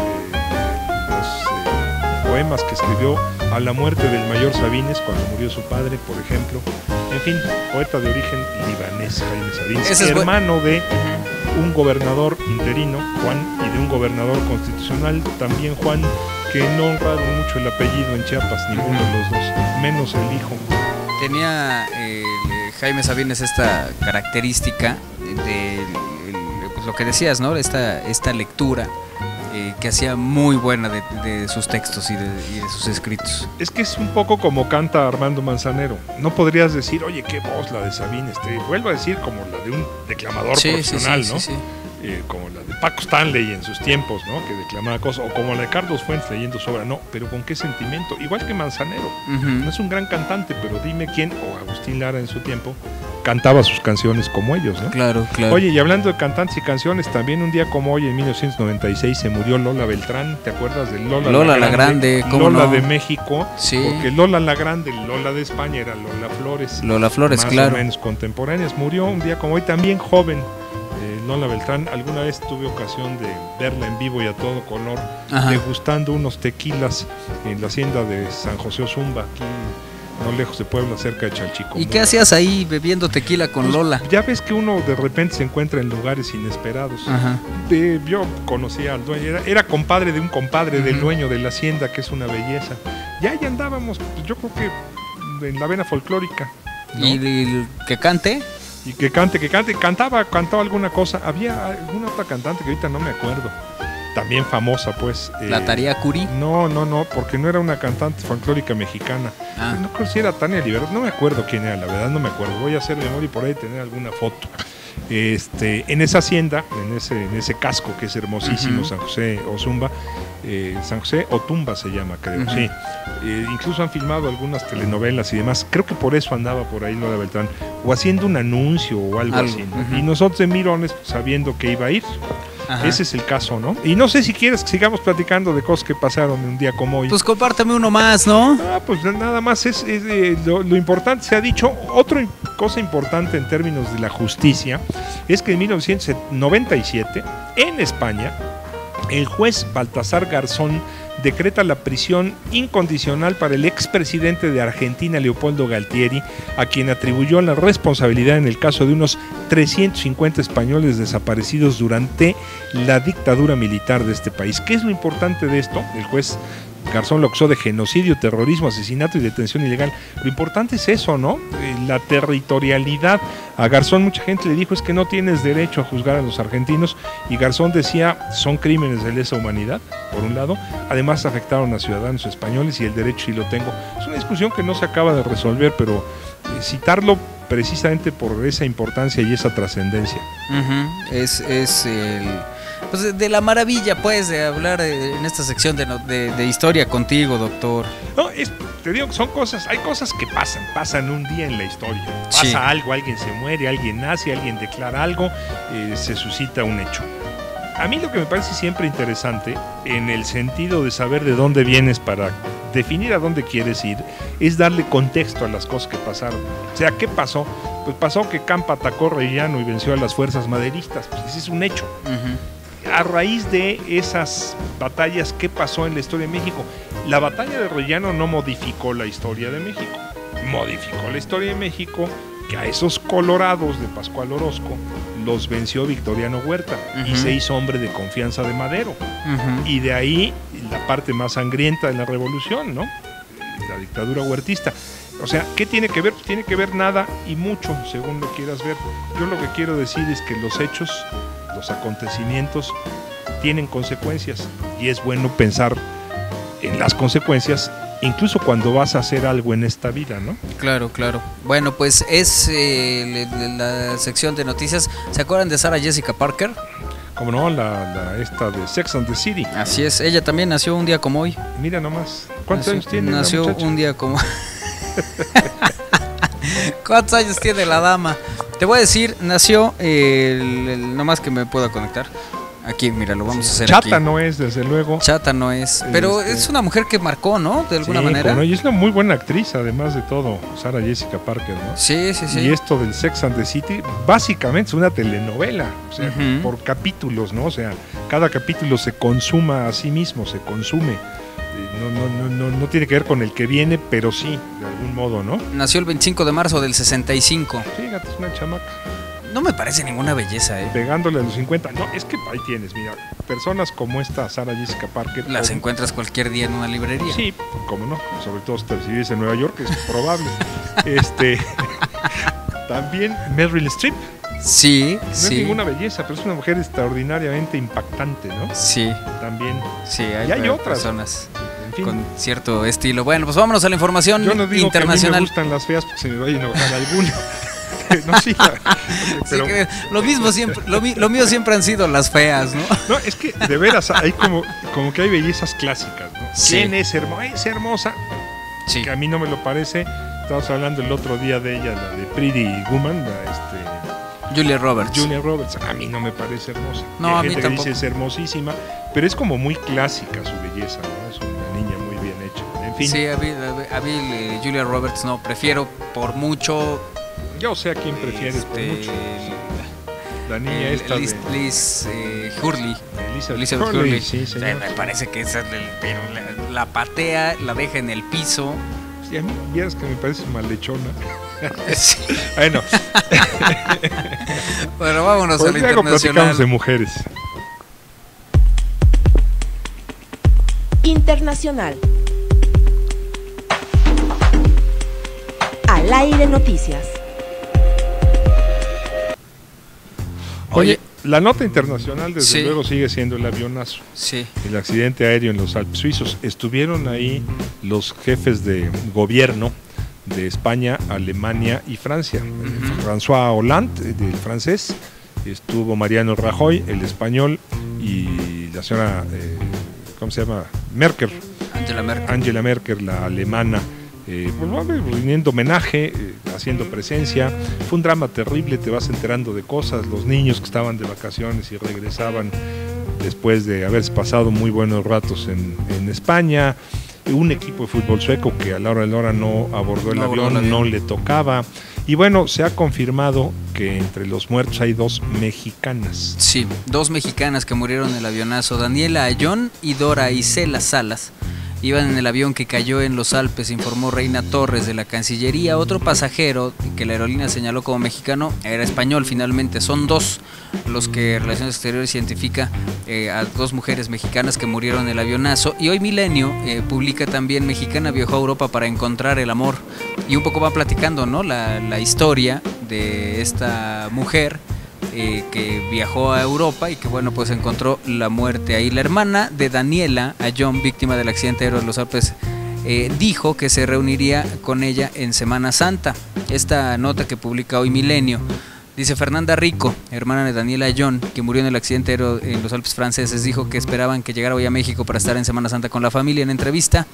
Los poemas que escribió a la muerte del mayor Sabines, cuando murió su padre, por ejemplo. En fin, poeta de origen libanés, Jaime Sabines, hermano de un gobernador interino, Juan, y de un gobernador constitucional, también Juan, que no honraron mucho el apellido en Chiapas, ninguno de los dos, menos el hijo. Tenía Jaime Sabines esta característica de pues lo que decías, ¿no? Esta lectura que hacía muy buena de sus textos y de sus escritos. Es que es un poco como canta Armando Manzanero. No podrías decir, oye, qué voz la de Sabines. Te vuelvo a decir como la de un declamador profesional, ¿no? Sí. Como la de Paco Stanley en sus tiempos, ¿no? Que declamaba cosas, o como la de Carlos Fuentes leyendo su obra, no, pero con qué sentimiento, igual que Manzanero. No es un gran cantante, pero dime quién, o Agustín Lara en su tiempo, cantaba sus canciones como ellos, ¿no? Claro. Oye, y hablando de cantantes y canciones, también un día como hoy, en 1996, se murió Lola Beltrán. ¿Te acuerdas de Lola la Grande? ¿Cómo Lola no? de México, Sí. porque Lola la Grande, Lola de España era Lola Flores. Lola Flores, más claro. o menos contemporáneas. Murió un día como hoy, también joven. Lola Beltrán, alguna vez tuve ocasión de verla en vivo y a todo color, degustando unos tequilas en la hacienda de San José Ozumba, aquí no lejos de Puebla, cerca de Chalchico. ¿Y qué hacías ahí bebiendo tequila con Lola? Ya ves que uno de repente se encuentra en lugares inesperados. Yo conocía al dueño, era compadre de un compadre del dueño de la hacienda, que es una belleza. Y ahí andábamos, pues, yo creo que en la vena folclórica, ¿no? ¿Y que cante? Y que cante, cantaba alguna cosa. Había alguna otra cantante que ahorita no me acuerdo, también famosa, pues. ¿La Tarea Curi? No, porque no era una cantante folclórica mexicana. No creo si era Tania Libertad, no me acuerdo quién era, la verdad no me acuerdo. Voy a hacer memoria y por ahí tener alguna foto. En esa hacienda, en ese casco que es hermosísimo, San José Ozumba, San José Otumba se llama, creo, sí. Incluso han filmado algunas telenovelas y demás. Creo que por eso andaba por ahí Lola Beltrán, o haciendo un anuncio o algo así, ¿no? Y nosotros de Mirones, sabiendo que iba a ir. Ese es el caso, ¿no? Y no sé si quieres que sigamos platicando de cosas que pasaron un día como hoy. Pues compárteme uno más, ¿no? Pues nada más es lo importante. Se ha dicho, otra cosa importante en términos de la justicia es que en 1997, en España, el juez Baltasar Garzón decreta la prisión incondicional para el expresidente de Argentina, Leopoldo Galtieri, a quien atribuyó la responsabilidad en el caso de unos 350 españoles desaparecidos durante la dictadura militar de este país. ¿Qué es lo importante de esto? El juez Garzón lo acusó de genocidio, terrorismo, asesinato y detención ilegal. Lo importante es eso, ¿no? La territorialidad. A Garzón mucha gente le dijo, es que no tienes derecho a juzgar a los argentinos, y Garzón decía, son crímenes de lesa humanidad, por un lado, además afectaron a ciudadanos españoles y el derecho sí lo tengo. Es una discusión que no se acaba de resolver, pero citarlo precisamente por esa importancia y esa trascendencia. Es el... Pues de la maravilla, pues, de hablar en esta sección de historia contigo, doctor. No, te digo que son cosas, hay cosas que pasan un día en la historia. Pasa algo, alguien se muere, alguien nace, alguien declara algo, se suscita un hecho. A mí lo que me parece siempre interesante, en el sentido de saber de dónde vienes para definir a dónde quieres ir, es darle contexto a las cosas que pasaron. O sea, ¿qué pasó? Pues pasó que Campa atacó Rellano y venció a las fuerzas maderistas. Pues ese es un hecho. A raíz de esas batallas, ¿qué pasó en la historia de México? La batalla de Rellano no modificó la historia de México, modificó la historia de México que a esos colorados de Pascual Orozco los venció Victoriano Huerta y se hizo hombre de confianza de Madero. Y de ahí la parte más sangrienta de la revolución, ¿no? La dictadura huertista. O sea, ¿qué tiene que ver? Pues tiene que ver nada y mucho, según lo quieras ver. Yo lo que quiero decir es que los hechos, los acontecimientos tienen consecuencias y es bueno pensar en las consecuencias incluso cuando vas a hacer algo en esta vida, ¿no? Claro. Bueno, pues es la sección de noticias. ¿Se acuerdan de Sarah Jessica Parker? Como no, esta de Sex and the City. Así es, ella también nació un día como hoy. Mira nomás, ¿cuántos años tiene nació la muchacha? Un día como... ¿Cuántos años tiene la dama? Te voy a decir, nació nomás que me pueda conectar. Aquí, mira, lo vamos a hacer Chata aquí. No es, desde luego. Chata no es, pero es una mujer que marcó, ¿no? De alguna manera. No, y es una muy buena actriz, además de todo, Sarah Jessica Parker, ¿no? Sí. Y esto del Sex and the City, básicamente es una telenovela, o sea, por capítulos, ¿no? O sea, cada capítulo se consuma a sí mismo, se consume. No tiene que ver con el que viene, pero sí, de algún modo, ¿no? Nació el 25 de marzo del 65. Fíjate, es una chamaca. No me parece ninguna belleza, Pegándole a los 50. No, es que ahí tienes, mira, personas como esta Sarah Jessica Parker. Las encuentras cualquier día en una librería. Sí, cómo no, sobre todo si te vives en Nueva York, es probable. También Meryl Streep, Sí, No sí. es ninguna belleza, pero es una mujer extraordinariamente impactante, ¿no? Sí, También. sí, Y hay otras. personas En fin, con cierto estilo. Bueno, pues vámonos a la información yo no digo internacional. que a mí me gustan las feas porque se me vaya a enojar alguna. No, sí, pero, Sí, que lo mismo siempre, lo mío siempre han sido las feas, ¿no? no, es que de veras hay como que hay bellezas clásicas, ¿no? Sí. ¿Quién es hermosa? Es hermosa, Sí. que a mí no me lo parece. Estábamos hablando el otro día de ella, la de Pretty Woman, Julia Roberts. Julia Roberts. A mí no me parece hermosa. No, Y hay a mí gente tampoco. que dice es hermosísima, pero es como muy clásica su belleza, ¿no? Es una niña muy bien hecha. En fin, Sí, a mí, Julia Roberts no, prefiero por mucho yo sé a quién prefieres por mucho. La niña esta Liz Hurley. Elizabeth Hurley. Hurley, sí, O sea, señor. me parece que esa pero la patea, la deja en el piso. Sí, a mí vieras que me parece malhechona. Sí. Bueno, Bueno, vámonos a pues lo luego platicamos internacional. de mujeres. Internacional. Al aire noticias. Oye, la nota internacional desde Sí. luego sigue siendo el avionazo, Sí, el accidente aéreo en los Alpes suizos. Estuvieron ahí los jefes de gobierno de España, Alemania y Francia. François Hollande, el francés, estuvo Mariano Rajoy, el español, y la señora, ¿cómo se llama? Merkel, Angela Merkel, la alemana. Rindiendo homenaje, haciendo presencia. Fue un drama terrible, te vas enterando de cosas. Los niños que estaban de vacaciones y regresaban después de haber pasado muy buenos ratos en España. Un equipo de fútbol sueco que a la hora de la hora no abordó el avión, no le tocaba. Y bueno, se ha confirmado que entre los muertos hay 2 mexicanas. sí, 2 mexicanas que murieron en el avionazo, Daniela Ayón y Dora Isela Salas. Iban en el avión que cayó en los Alpes, informó Reina Torres de la Cancillería. Otro pasajero que la aerolínea señaló como mexicano era español. Finalmente son 2 los que Relaciones Exteriores identifica a 2 mujeres mexicanas que murieron en el avionazo. Y hoy Milenio publica también: mexicana viajó a Europa para encontrar el amor. Y un poco va platicando, ¿no?, la historia de esta mujer que viajó a Europa y que, bueno, pues encontró la muerte ahí. La hermana de Daniela Ayón, víctima del accidente aéreo de los Alpes, dijo que se reuniría con ella en Semana Santa. Esta nota que publica hoy Milenio dice: Fernanda Rico, hermana de Daniela Ayón, que murió en el accidente aéreo en los Alpes franceses, dijo que esperaban que llegara hoy a México para estar en Semana Santa con la familia. En entrevista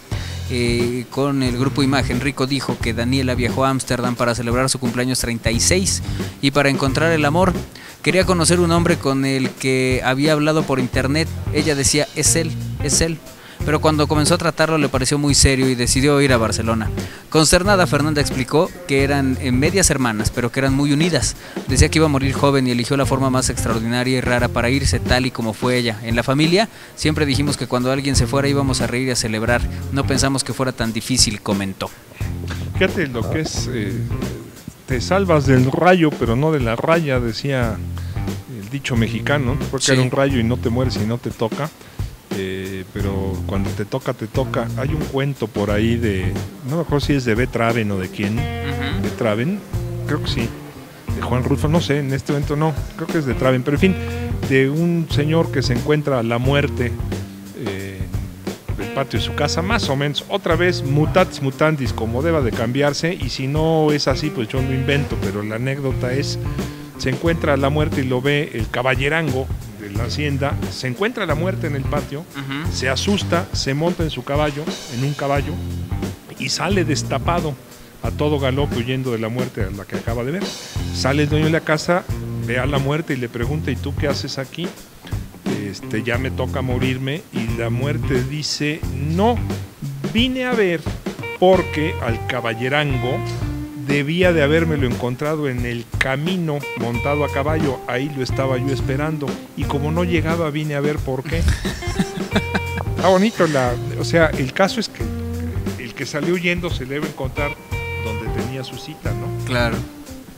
con el grupo Imagen, Rico dijo que Daniela viajó a Ámsterdam para celebrar su cumpleaños 36 y para encontrar el amor. Quería conocer un hombre con el que había hablado por internet. Ella decía: es él, es él. Pero cuando comenzó a tratarlo le pareció muy serio y decidió ir a Barcelona. Consternada, Fernanda explicó que eran medias hermanas, pero que eran muy unidas. Decía que iba a morir joven y eligió la forma más extraordinaria y rara para irse, tal y como fue ella. En la familia siempre dijimos que cuando alguien se fuera íbamos a reír y a celebrar. No pensamos que fuera tan difícil, comentó. Fíjate lo que es, te salvas del rayo, pero no de la raya, decía el dicho mexicano. Porque Sí. era un rayo y no te mueres y no te toca. Pero cuando te toca, te toca. Hay un cuento por ahí de, no me acuerdo si es de B. Traven o de quién, de Traven, creo que sí, de Juan Rulfo, no sé, en este momento no, creo que es de Traven, pero en fin, de un señor que se encuentra a la muerte del patio de su casa, más o menos, otra vez mutatis mutandis, como deba de cambiarse, y si no es así, pues yo lo invento, pero la anécdota es: se encuentra a la muerte y lo ve el caballerango de la hacienda, se encuentra la muerte en el patio, se asusta, se monta en su caballo, en un caballo, y sale destapado a todo galope huyendo de la muerte a la que acaba de ver. Sale el dueño de la casa, ve a la muerte y le pregunta: ¿y tú qué haces aquí? Ya me toca morirme. Y la muerte dice: no, vine a ver porque al caballerango debía de habérmelo encontrado en el camino montado a caballo, ahí lo estaba yo esperando, y como no llegaba vine a ver por qué. Está bonito, o sea, el caso es que el que salió huyendo se le debe encontrar donde tenía su cita, ¿no? Claro.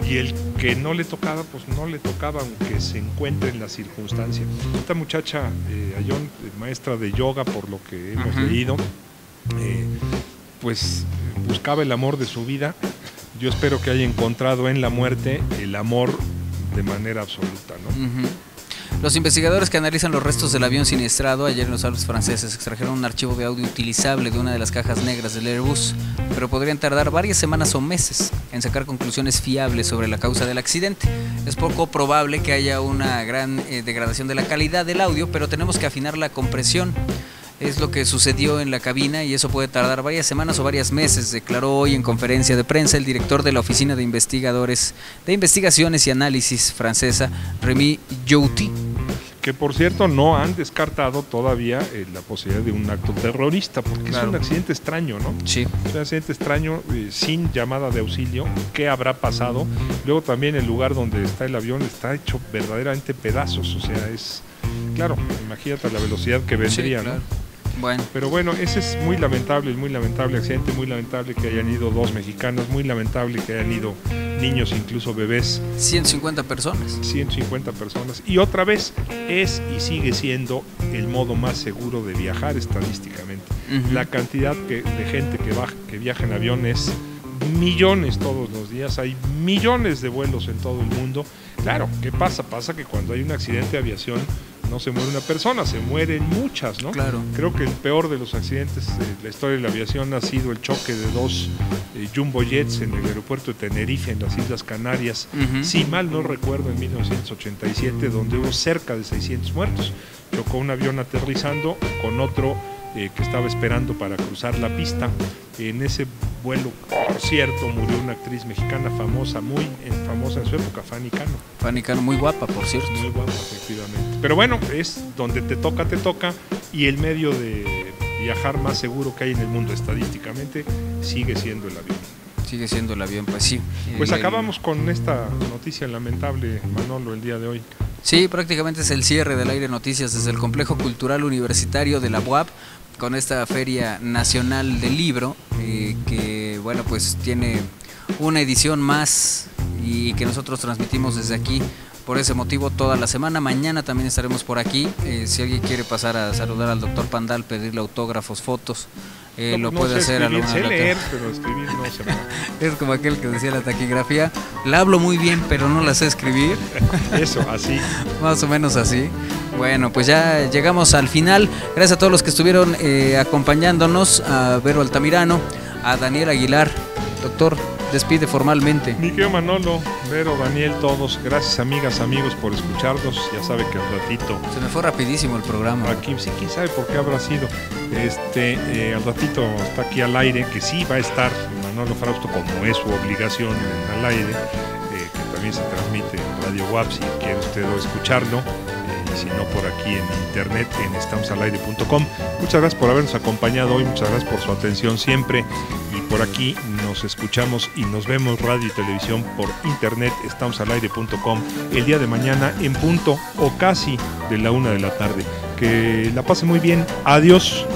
Y el que no le tocaba, pues no le tocaba, aunque se encuentre en la circunstancia. Esta muchacha, Ayón, maestra de yoga, por lo que hemos leído, pues buscaba el amor de su vida. Yo espero que haya encontrado en la muerte el amor de manera absoluta, ¿no? Uh-huh. Los investigadores que analizan los restos del avión siniestrado ayer en los Alpes franceses extrajeron un archivo de audio utilizable de una de las cajas negras del Airbus, pero podrían tardar varias semanas o meses en sacar conclusiones fiables sobre la causa del accidente. Es poco probable que haya una gran degradación de la calidad del audio, pero tenemos que afinar la compresión. Es lo que sucedió en la cabina y eso puede tardar varias semanas o varios meses, declaró hoy en conferencia de prensa el director de la Oficina de Investigaciones y Análisis francesa, Rémi Jouty. Que por cierto no han descartado todavía la posibilidad de un acto terrorista, porque claro, es un accidente extraño, ¿no? Sí. Es un accidente extraño, sin llamada de auxilio. ¿Qué habrá pasado? Luego también el lugar donde está el avión está hecho verdaderamente pedazos, o sea, es... Claro, imagínate la velocidad que vendría, sí, claro, ¿no? Bueno. Pero bueno, ese es muy lamentable accidente, muy lamentable que hayan ido 2 mexicanos, muy lamentable que hayan ido niños, incluso bebés. 150 personas. 150 personas. Y otra vez, es y sigue siendo el modo más seguro de viajar estadísticamente. Uh-huh. La cantidad de gente que viaja en avión es millones todos los días, hay millones de vuelos en todo el mundo. Claro, ¿qué pasa? Pasa que cuando hay un accidente de aviación no se muere una persona, se mueren muchas, ¿no? Claro. Creo que el peor de los accidentes de la historia de la aviación ha sido el choque de 2 Jumbo Jets en el aeropuerto de Tenerife, en las Islas Canarias, uh-huh, si mal no recuerdo, en 1987, donde hubo cerca de 600 muertos. Chocó un avión aterrizando con otro que estaba esperando para cruzar la pista. En ese vuelo, por cierto, murió una actriz mexicana famosa, muy famosa en su época, Fanny Cano. Fanny Cano, muy guapa, por cierto. Muy guapa, efectivamente. Pero bueno, es donde te toca, y el medio de viajar más seguro que hay en el mundo estadísticamente sigue siendo el avión. Sigue siendo el avión, pues sí. Pues acabamos con esta noticia lamentable, Manolo, el día de hoy. Sí, prácticamente es el cierre del Aire Noticias desde el Complejo Cultural Universitario de la UAP, con esta Feria Nacional del Libro, que bueno, pues tiene una edición más y que nosotros transmitimos desde aquí por ese motivo toda la semana. Mañana también estaremos por aquí, si alguien quiere pasar a saludar al doctor Pandal, pedirle autógrafos, fotos, lo puede hacer a la sé leer, pero escribir no se va. Es como aquel que decía la taquigrafía, la hablo muy bien pero no la sé escribir. Eso, así. Más o menos así. Bueno, pues ya llegamos al final. Gracias a todos los que estuvieron acompañándonos, a Vero Altamirano, a Daniel Aguilar. Doctor, despide formalmente. Mi querido Manolo, Vero, Daniel, todos, gracias amigas, amigos por escucharnos. Ya sabe que al ratito... Se me fue rapidísimo el programa. Aquí, sí, quién sabe por qué habrá sido. Al ratito está aquí al aire, que sí va a estar Manolo Frausto, como es su obligación al aire, que también se transmite en Radio WAP, si quiere usted escucharlo. Y si no, por aquí en internet, en estamosalaire.com. Muchas gracias por habernos acompañado hoy, muchas gracias por su atención siempre, y por aquí nos escuchamos y nos vemos radio y televisión por internet, estamosalaire.com, el día de mañana en punto o casi de la 1 de la tarde. Que la pase muy bien, adiós.